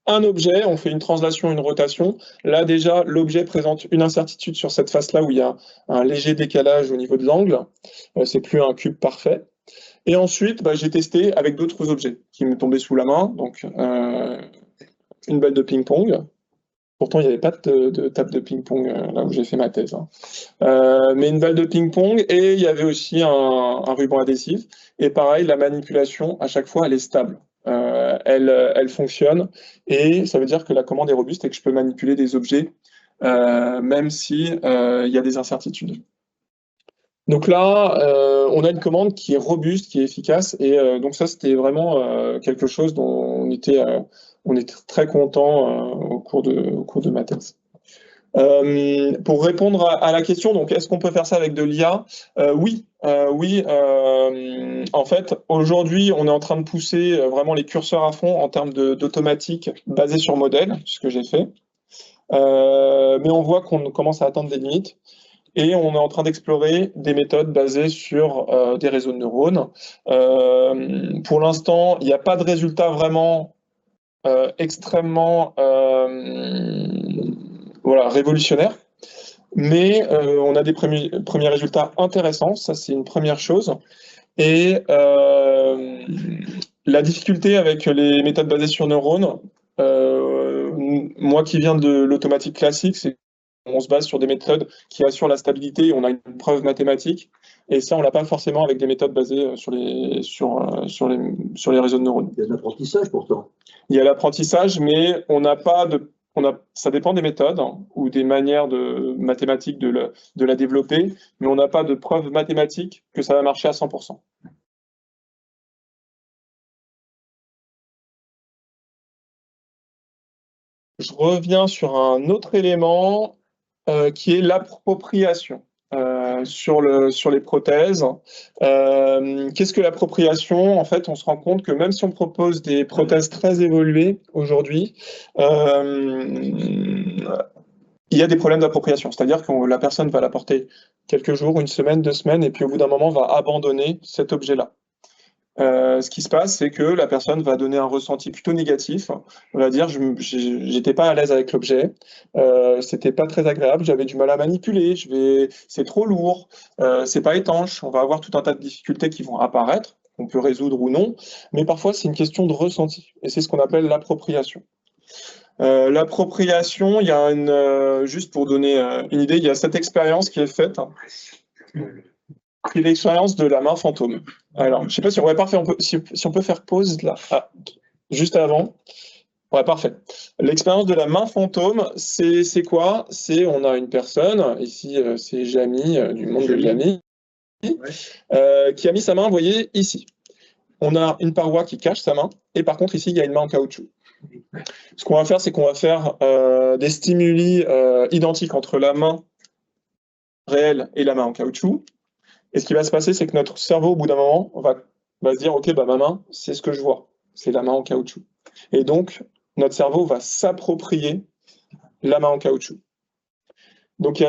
un objet, on fait une translation, une rotation. Là, déjà, l'objet présente une incertitude sur cette face-là où il y a un léger décalage au niveau de l'angle. C'est plus un cube parfait. Et ensuite, j'ai testé avec d'autres objets qui me tombaient sous la main. Donc, une balle de ping-pong. Pourtant, il n'y avait pas de table de ping-pong là où j'ai fait ma thèse. Mais une balle de ping-pong, et il y avait aussi un ruban adhésif. Et pareil, la manipulation, à chaque fois, elle est stable. Elle fonctionne. Et ça veut dire que la commande est robuste et que je peux manipuler des objets, même si il y a des incertitudes. Donc là, on a une commande qui est robuste, qui est efficace, et donc ça, c'était vraiment quelque chose dont on était très content au cours de ma thèse. Pour répondre à la question, donc est-ce qu'on peut faire ça avec de l'IA? Oui. En fait, aujourd'hui, on est en train de pousser vraiment les curseurs à fond en termes d'automatique basée sur modèle, ce que j'ai fait. Mais on voit qu'on commence à atteindre des limites. Et on est en train d'explorer des méthodes basées sur des réseaux de neurones. Pour l'instant, il n'y a pas de résultat vraiment extrêmement révolutionnaire, mais on a des premiers résultats intéressants, ça c'est une première chose. Et la difficulté avec les méthodes basées sur neurones, moi qui viens de l'automatique classique, c'est on se base sur des méthodes qui assurent la stabilité et on a une preuve mathématique. Et ça, on l'a pas forcément avec des méthodes basées sur les réseaux de neurones. Il y a de l'apprentissage pourtant. Il y a l'apprentissage, mais ça dépend des méthodes ou des manières mathématiques de la développer, mais on n'a pas de preuve mathématique que ça va marcher à 100%. Je reviens sur un autre élément qui est l'appropriation sur les prothèses. Qu'est-ce que l'appropriation? En fait, on se rend compte que même si on propose des prothèses très évoluées aujourd'hui, il y a des problèmes d'appropriation. C'est-à-dire que la personne va la porter quelques jours, une semaine, 2 semaines, et puis au bout d'un moment, va abandonner cet objet-là. Ce qui se passe, c'est que la personne va donner un ressenti plutôt négatif. On va dire, j'étais pas à l'aise avec l'objet, c'était pas très agréable, j'avais du mal à manipuler, c'est trop lourd, c'est pas étanche. On va avoir tout un tas de difficultés qui vont apparaître, qu'on peut résoudre ou non, mais parfois c'est une question de ressenti, et c'est ce qu'on appelle l'appropriation. L'appropriation, il y a juste pour donner une idée, il y a cette expérience qui est faite. C'est l'expérience de la main fantôme. Alors, je ne sais pas si on va parfait, si on peut faire pause là, juste avant. Ouais, parfait. L'expérience de la main fantôme, c'est quoi? On a une personne, ici c'est Jamy, du monde de Jamy, qui a mis sa main, vous voyez, ici. On a une paroi qui cache sa main, et par contre ici, il y a une main en caoutchouc. Ce qu'on va faire, c'est qu'on va faire des stimuli identiques entre la main réelle et la main en caoutchouc. Et ce qui va se passer, c'est que notre cerveau, au bout d'un moment, va se dire, OK, ma main, c'est ce que je vois, c'est la main en caoutchouc. Et donc, notre cerveau va s'approprier la main en caoutchouc. Donc, il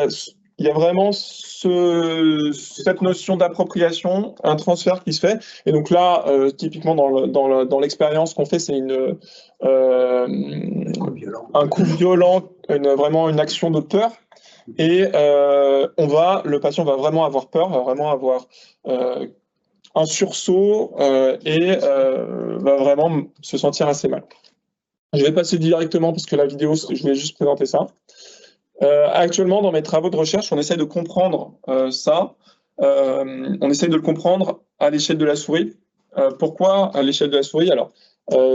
y a vraiment cette notion d'appropriation, un transfert qui se fait. Et donc là, typiquement, dans l'expérience qu'on fait, c'est un coup violent, vraiment une action de peur. Et le patient va vraiment avoir peur, va vraiment avoir un sursaut et va vraiment se sentir assez mal. Je vais passer directement parce que la vidéo, je vais juste présenter ça. Actuellement, dans mes travaux de recherche, on essaie de comprendre ça. On essaie de le comprendre à l'échelle de la souris. Pourquoi à l'échelle de la souris? Alors,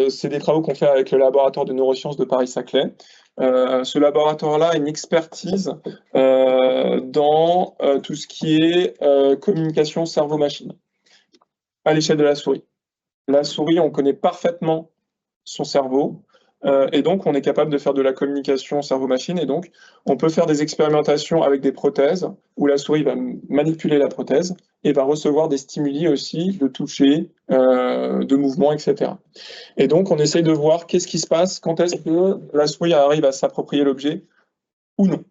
c'est des travaux qu'on fait avec le laboratoire de neurosciences de Paris-Saclay. Ce laboratoire-là a une expertise dans tout ce qui est communication cerveau-machine à l'échelle de la souris. La souris, on connaît parfaitement son cerveau. Et donc, on est capable de faire de la communication cerveau-machine. Et donc, on peut faire des expérimentations avec des prothèses où la souris va manipuler la prothèse et va recevoir des stimuli aussi de toucher, de mouvement, etc. Et donc, on essaye de voir qu'est-ce qui se passe, quand est-ce que la souris arrive à s'approprier l'objet ou non.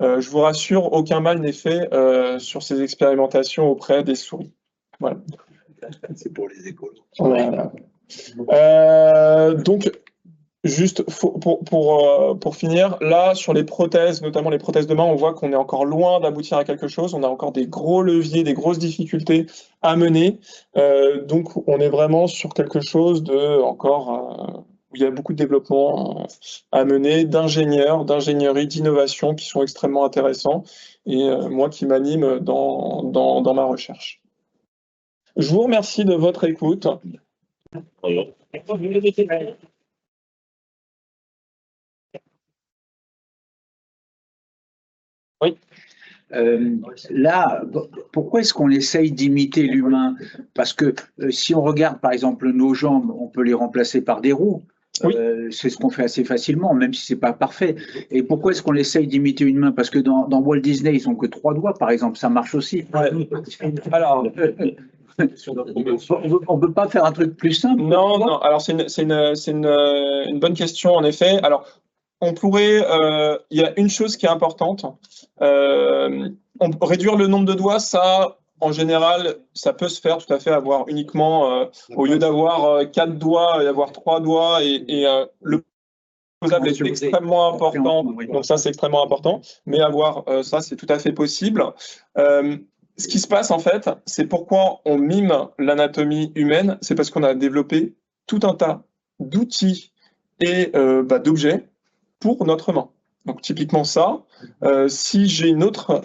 Je vous rassure, aucun mal n'est fait sur ces expérimentations auprès des souris. Voilà. C'est pour les écoles. Voilà. Donc, juste pour finir, là, sur les prothèses, notamment les prothèses de main, on voit qu'on est encore loin d'aboutir à quelque chose. On a encore des gros leviers, des grosses difficultés à mener. Donc, on est vraiment sur quelque chose de encore où il y a beaucoup de développement à mener, d'ingénierie, d'innovation qui sont extrêmement intéressants et moi qui m'anime dans ma recherche. Je vous remercie de votre écoute. Oui. Là, pourquoi est-ce qu'on essaye d'imiter l'humain? Parce que si on regarde par exemple nos jambes, on peut les remplacer par des roues. Oui. C'est ce qu'on fait assez facilement, même si c'est pas parfait. Et pourquoi est-ce qu'on essaye d'imiter une main? Parce que dans Walt Disney, ils ont que 3 doigts, par exemple, ça marche aussi. Ouais. Alors, on peut pas faire un truc plus simple? non. Alors c'est une bonne question en effet. Alors, on pourrait. Il y a une chose qui est importante. Réduire le nombre de doigts, ça. En général, ça peut se faire tout à fait, avoir uniquement, au lieu d'avoir 4 doigts, et avoir 3 doigts, et le posable est extrêmement important, donc ça c'est extrêmement important, mais avoir ça c'est tout à fait possible. Ce qui se passe en fait, c'est pourquoi on mime l'anatomie humaine, c'est parce qu'on a développé tout un tas d'outils et d'objets pour notre main. Donc typiquement ça, si j'ai une autre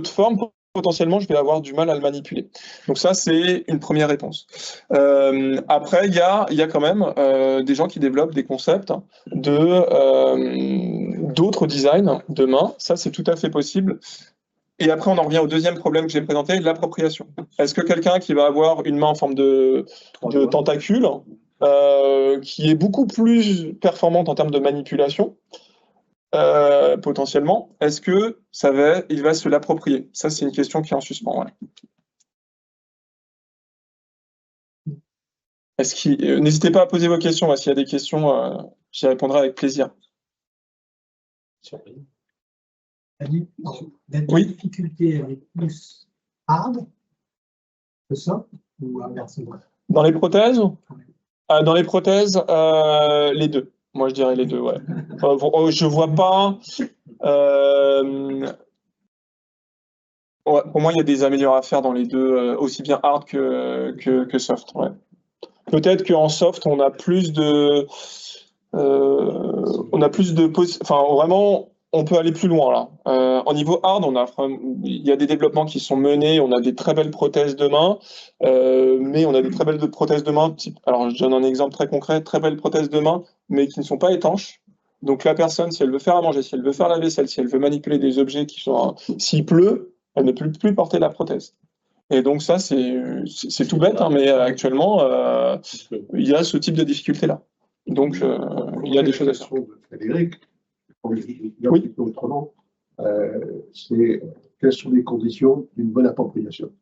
forme, potentiellement, je vais avoir du mal à le manipuler. Donc ça, c'est une première réponse. Après, il y a quand même des gens qui développent des concepts d'autres designs de mains. Ça, c'est tout à fait possible. Et après, on en revient au deuxième problème que j'ai présenté, l'appropriation. Est-ce que quelqu'un qui va avoir une main en forme de tentacule, qui est beaucoup plus performante en termes de manipulation, potentiellement, est-ce que il va se l'approprier? Ça, c'est une question qui est en suspens. Ouais. N'hésitez pas à poser vos questions. S'il y a des questions, j'y répondrai avec plaisir. La Oui. difficulté elle est plus hard que ça ou inversement? Dans les prothèses? Dans les prothèses, les deux. Moi, je dirais les deux, ouais. Je vois pas. Ouais, pour moi, il y a des améliorations à faire dans les deux, aussi bien hard que soft. Ouais. Peut-être qu'en soft, on a plus de. Enfin, vraiment, on peut aller plus loin là. Au niveau hard, il y a des développements qui sont menés. On a des très belles prothèses de main, mais on a des très belles prothèses de main. Alors, je donne un exemple très concret, très belles prothèses de main, mais qui ne sont pas étanches. Donc la personne, si elle veut faire à manger, si elle veut faire la vaisselle, si elle veut manipuler des objets s'il pleut, elle ne peut plus porter la prothèse. Et donc ça, c'est tout bête, hein, mais actuellement, il y a ce type de difficulté-là. Donc, il y a des choses à faire. Frédéric, oui. Autrement, c'est quelles sont les conditions d'une bonne appropriation?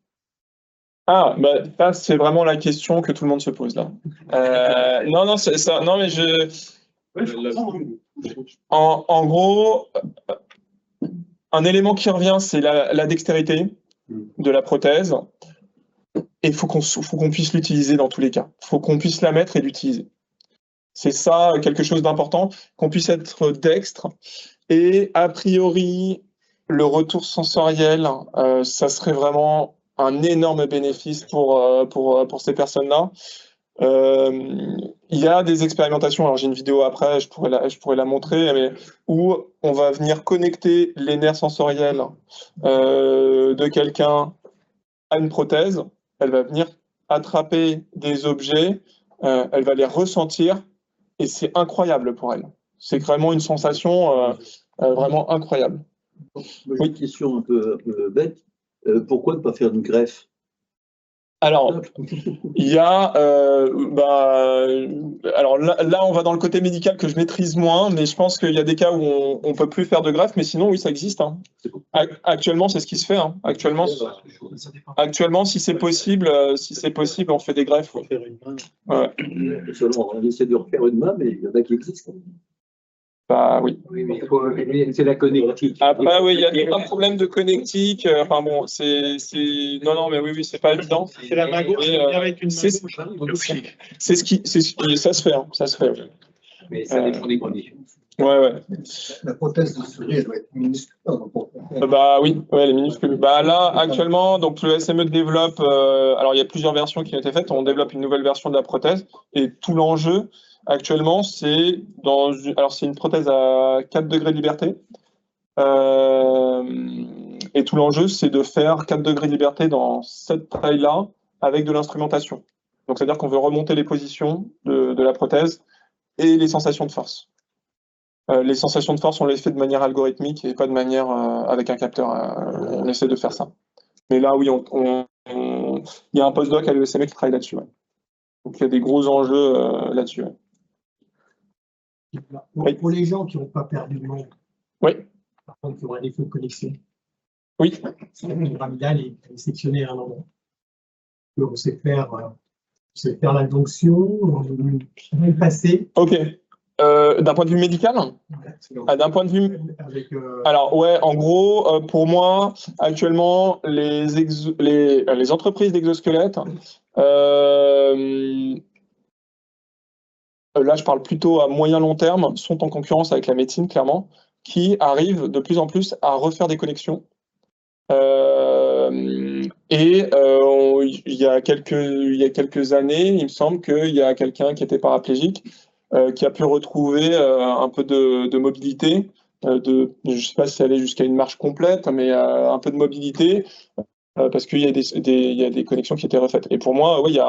Ah, ça, c'est vraiment la question que tout le monde se pose là. Non, c'est ça. Non, mais en gros, un élément qui revient, c'est la dextérité de la prothèse. Et il faut qu'on puisse l'utiliser dans tous les cas. Il faut qu'on puisse la mettre et l'utiliser. C'est ça, quelque chose d'important, qu'on puisse être dextre. Et a priori, le retour sensoriel, ça serait vraiment un énorme bénéfice pour ces personnes-là. Il y a des expérimentations, alors j'ai une vidéo après, je pourrais la montrer, mais où on va venir connecter les nerfs sensoriels de quelqu'un à une prothèse. Elle va venir attraper des objets, elle va les ressentir, et c'est incroyable pour elle. C'est vraiment une sensation vraiment incroyable. J'ai une question un peu bête. Pourquoi ne pas faire une greffe? Alors, il y a, alors là, on va dans le côté médical que je maîtrise moins, mais je pense qu'il y a des cas où on peut plus faire de greffe, mais sinon, oui, ça existe. Hein. Actuellement, c'est ce qui se fait. Hein. Actuellement, si c'est possible, on fait des greffes. Pour faire une main. Ouais. On essaie de refaire une main, mais il y en a qui existent. Bah oui. Oui, mais c'est la connectique. Après, oui, il y a tout un problème de connectique. Enfin bon, non, mais oui, c'est pas évident. C'est la main gauche, Et, avec une main gauche. ça se fait, hein, ça se fait. Ouais. Mais ça dépend des conditions. Ouais. La prothèse de souris, elle doit être minuscule. Bah oui, ouais, les minuscules. Bah là, actuellement, donc le SME développe. Alors il y a plusieurs versions qui ont été faites. On développe une nouvelle version de la prothèse et tout l'enjeu actuellement, c'est c'est une prothèse à 4 degrés de liberté. Et tout l'enjeu, c'est de faire 4 degrés de liberté dans cette taille-là avec de l'instrumentation. Donc c'est-à-dire qu'on veut remonter les positions de la prothèse et les sensations de force. Les sensations de force, on les fait de manière algorithmique et pas de manière avec un capteur. On essaie de faire ça. Mais là, oui, il y a un postdoc à l'ESME qui travaille là-dessus. Ouais. Donc il y a des gros enjeux là-dessus. Ouais. Pour les gens qui n'ont pas perdu de membre, Oui. par contre, qui ont un défaut de connexion, Oui. le pyramidal est sectionné à un endroit. On sait faire l'adjonction, on va passer. Ok. D'un point de vue médical, d'un point de vue. Alors ouais, en gros, pour moi, actuellement, les entreprises d'exosquelettes, là, je parle plutôt à moyen long terme, sont en concurrence avec la médecine, clairement, qui arrivent de plus en plus à refaire des connexions. Il y a quelques années, il me semble qu'il y a quelqu'un qui était paraplégique qui a pu retrouver un peu de mobilité, je ne sais pas si ça allait jusqu'à une marche complète, mais un peu de mobilité, parce qu'il y a des connexions qui étaient refaites. Et pour moi, oui, il y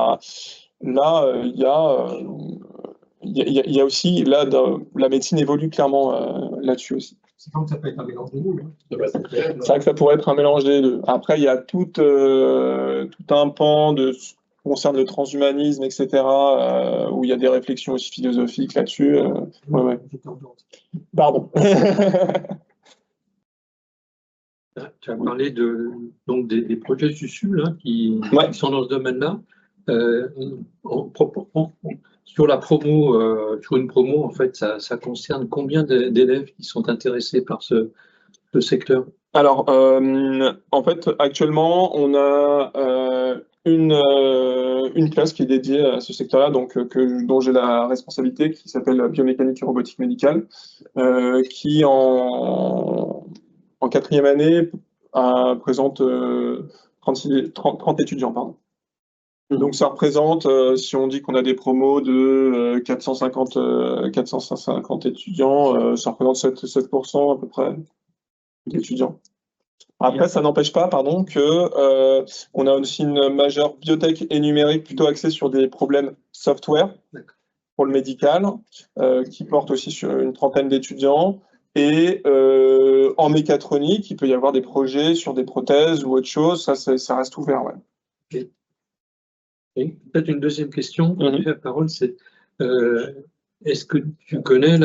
a aussi, là, la médecine évolue clairement là-dessus aussi. C'est comme ça peut être un mélange des deux. C'est vrai que ça pourrait être un mélange des deux. Après, il y a tout un pan de ce qui concerne le transhumanisme, etc., où il y a des réflexions aussi philosophiques là-dessus. Ouais. Pardon. Tu as parlé donc des projets SUSU là, qui sont dans ce domaine-là. Sur la promo, sur une promo, en fait, ça concerne combien d'élèves qui sont intéressés par ce secteur? Alors, en fait, actuellement, on a une classe qui est dédiée à ce secteur-là, donc dont j'ai la responsabilité, qui s'appelle Biomécanique et Robotique Médicale, qui en 4e année présente 30 étudiants, pardon. Donc ça représente, si on dit qu'on a des promos de 450 étudiants, ça représente 7% à peu près d'étudiants. Après, ça n'empêche pas, pardon, que on a aussi une majeure biotech et numérique plutôt axée sur des problèmes software pour le médical, qui porte aussi sur une 30aine d'étudiants. Et en mécatronique, il peut y avoir des projets sur des prothèses ou autre chose, ça reste ouvert. Ouais. Okay. Et peut-être une deuxième question, la parole, c'est est-ce que tu connais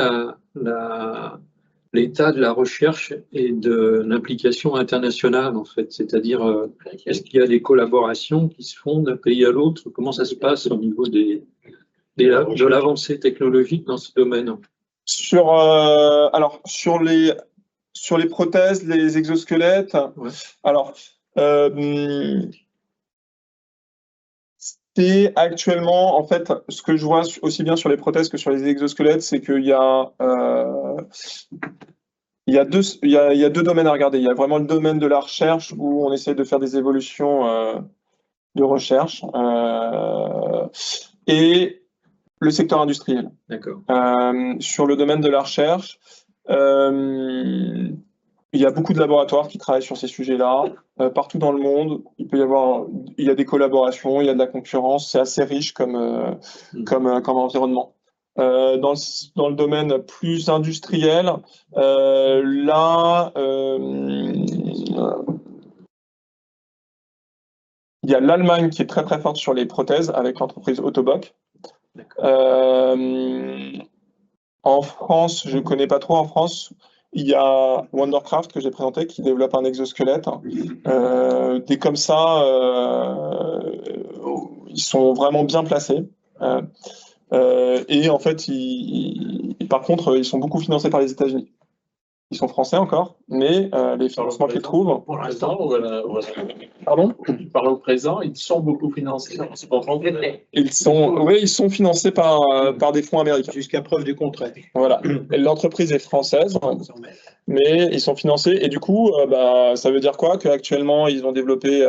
l'état de la recherche et de l'implication internationale, en fait? C'est-à-dire, est-ce qu'il y a des collaborations qui se font d'un pays à l'autre? Comment ça se passe au niveau de l'avancée technologique dans ce domaine? Alors, sur les prothèses, les exosquelettes, alors, c'est actuellement, en fait, ce que je vois aussi bien sur les prothèses que sur les exosquelettes, c'est qu'il y a deux domaines à regarder. Il y a vraiment le domaine de la recherche où on essaie de faire des évolutions de recherche et le secteur industriel. D'accord. Sur le domaine de la recherche, il y a beaucoup de laboratoires qui travaillent sur ces sujets-là. Partout dans le monde, il y a des collaborations, il y a de la concurrence. C'est assez riche comme environnement. Dans le domaine plus industriel, là, Il y a l'Allemagne qui est très très forte sur les prothèses avec l'entreprise Autoboc. En France, je ne connais pas trop en France. Il y a Wondercraft que j'ai présenté qui développe un exosquelette. Des comme ça, ils sont vraiment bien placés. Et en fait, par contre, ils sont beaucoup financés par les États-Unis. Ils sont français encore, mais les financements qu'ils trouvent. Pour l'instant, voilà. Pardon? Tu parles au présent, ils sont beaucoup financés. C'est pas français. Ils sont financés par des fonds américains. Jusqu'à preuve du contraire. Voilà. Et l'entreprise est française, mais ils sont financés. Et du coup, ça veut dire quoi? Qu'actuellement, ils ont développé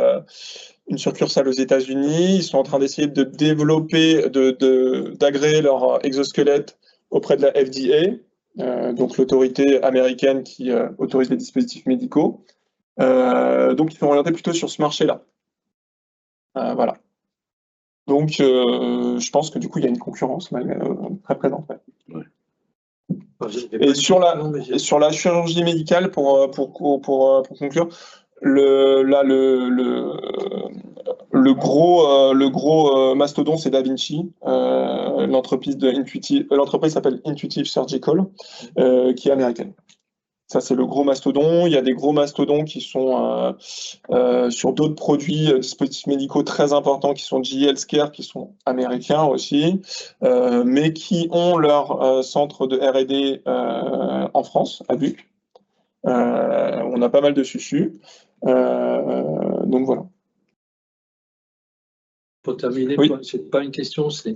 une succursale aux États-Unis. Ils sont en train d'essayer de développer, d'agréer leur exosquelette auprès de la FDA. Donc l'autorité américaine qui autorise les dispositifs médicaux. Donc ils sont orientés plutôt sur ce marché-là. Voilà. Donc je pense que du coup il y a une concurrence très présente. Ouais. Et sur la chirurgie médicale, pour conclure, le gros mastodon, c'est Da Vinci. L'entreprise s'appelle Intuitive Surgical, qui est américaine. Ça, c'est le gros mastodon. Il y a des gros mastodons qui sont sur d'autres produits, dispositifs médicaux très importants, qui sont GE Healthcare, qui sont américains aussi, mais qui ont leur centre de R&D en France, à Buc. On a pas mal de susus. Donc voilà. Pour terminer, oui. C'est pas une question, c'est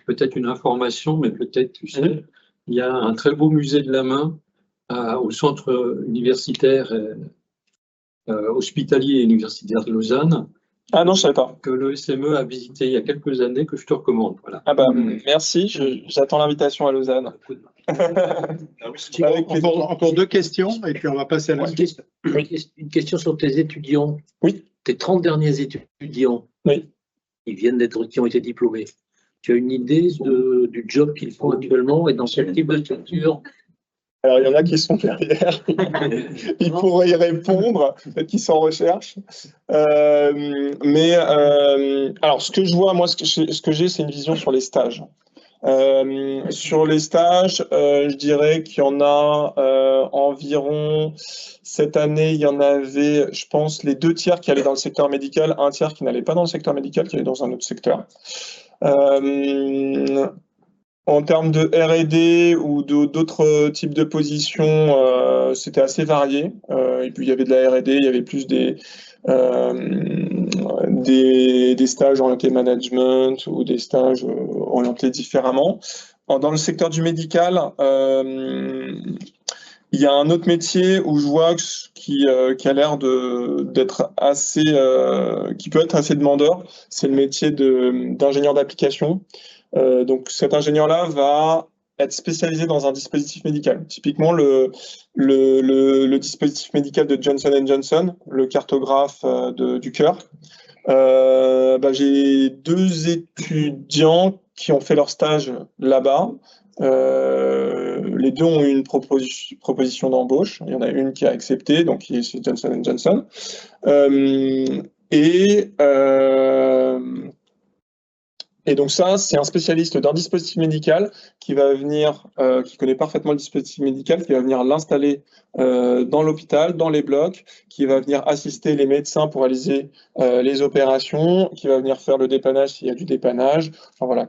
peut-être une information, mais peut-être, tu sais, il y a un très beau musée de la main au centre universitaire hospitalier et universitaire de Lausanne. Ah non, je ne savais pas. Que le SME a visité il y a quelques années, que je te recommande. Voilà. Ah merci, j'attends l'invitation à Lausanne. Encore deux questions, et puis on va passer à la suite. Une question sur tes étudiants. Oui. Tes 30 derniers étudiants. Oui. Qui ont été diplômés. Tu as une idée du job qu'ils font actuellement et dans quel type de structure? Alors, il y en a qui sont derrière. Ils pourraient y répondre, peut-être qu'ils sont en recherche. Alors, ce que je vois, moi, ce que j'ai, c'est une vision sur les stages. Sur les stages, je dirais qu'il y en a environ, cette année, il y en avait, je pense, les 2 tiers qui allaient dans le secteur médical, 1 tiers qui n'allait pas dans le secteur médical, qui allait dans un autre secteur. En termes de R&D ou d'autres types de positions, c'était assez varié. Et puis il y avait de la R&D, il y avait plus des stages orientés management ou des stages orientés différemment. Dans le secteur du médical, il y a un autre métier où je vois qui a l'air d'être assez, qui peut être assez demandeur, c'est le métier d'ingénieur d'application. Donc cet ingénieur-là va être spécialisé dans un dispositif médical. Typiquement, le dispositif médical de Johnson & Johnson, le cartographe du cœur. J'ai 2 étudiants qui ont fait leur stage là-bas. Les 2 ont eu une proposition d'embauche. Il y en a une qui a accepté, donc qui est chez Johnson & Johnson. Et donc ça, c'est un spécialiste d'un dispositif médical qui va venir, qui connaît parfaitement le dispositif médical, qui va venir l'installer dans l'hôpital, dans les blocs, qui va venir assister les médecins pour réaliser les opérations, qui va venir faire le dépannage s'il y a du dépannage, enfin voilà,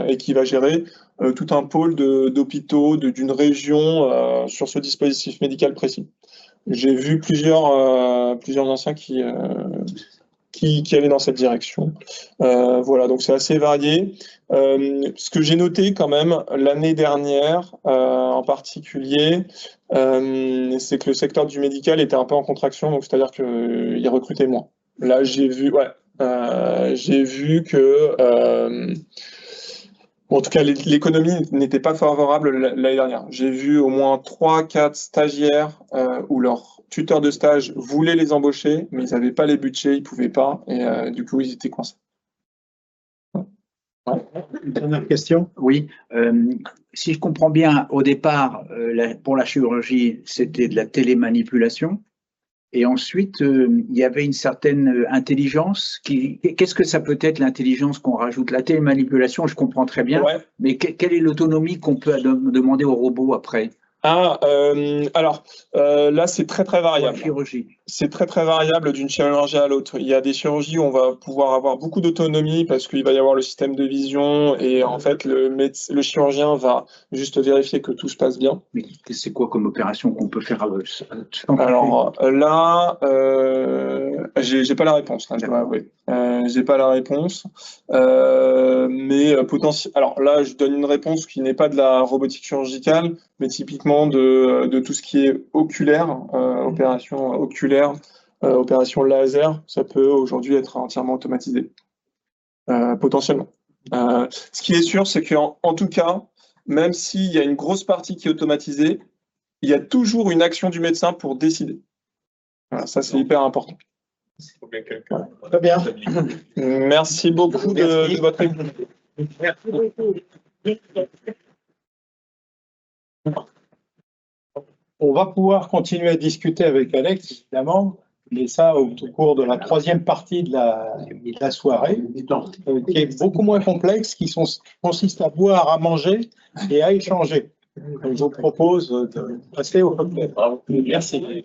et qui va gérer tout un pôle d'hôpitaux d'une région sur ce dispositif médical précis. J'ai vu plusieurs anciens qui allaient dans cette direction. Voilà, donc c'est assez varié. Ce que j'ai noté quand même l'année dernière, en particulier, c'est que le secteur du médical était un peu en contraction, donc c'est-à-dire qu'il recrutait moins. Là, j'ai vu que, en tout cas, l'économie n'était pas favorable l'année dernière. J'ai vu au moins 3-4 stagiaires où leur tuteur de stage voulait les embaucher, mais ils n'avaient pas les budgets, ils ne pouvaient pas, et du coup, ils étaient coincés. Ouais. Une dernière question? Oui. Si je comprends bien, au départ, pour la chirurgie, c'était de la télémanipulation. Et ensuite, il y avait une certaine intelligence. Qu'est-ce que ça peut être l'intelligence qu'on rajoute? La télémanipulation, je comprends très bien, Ouais. mais quelle est l'autonomie qu'on peut demander au robot après? Ah, alors là, c'est très Pour la variable. chirurgie. C'est très très variable d'une chirurgie à l'autre. Il y a des chirurgies où on va pouvoir avoir beaucoup d'autonomie parce qu'il va y avoir le système de vision et en fait le chirurgien va juste vérifier que tout se passe bien. Mais c'est quoi comme opération qu'on peut faire Alors là, j'ai pas la réponse, là, je dois avouer. J'ai pas la réponse, mais alors là, je donne une réponse qui n'est pas de la robotique chirurgicale, mais typiquement de tout ce qui est oculaire, opération oculaire, opération laser, ça peut aujourd'hui être entièrement automatisé, potentiellement. Ce qui est sûr, c'est qu'en tout cas, même s'il y a une grosse partie qui est automatisée, il y a toujours une action du médecin pour décider. Voilà, ça, c'est hyper important. Très bien. Merci beaucoup de votre écoute. Merci beaucoup. On va pouvoir continuer à discuter avec Alex, évidemment, mais ça au cours de la troisième partie de la soirée, qui est beaucoup moins complexe, qui consiste à boire, à manger et à échanger. Donc, je vous propose de passer au cocktail. Merci.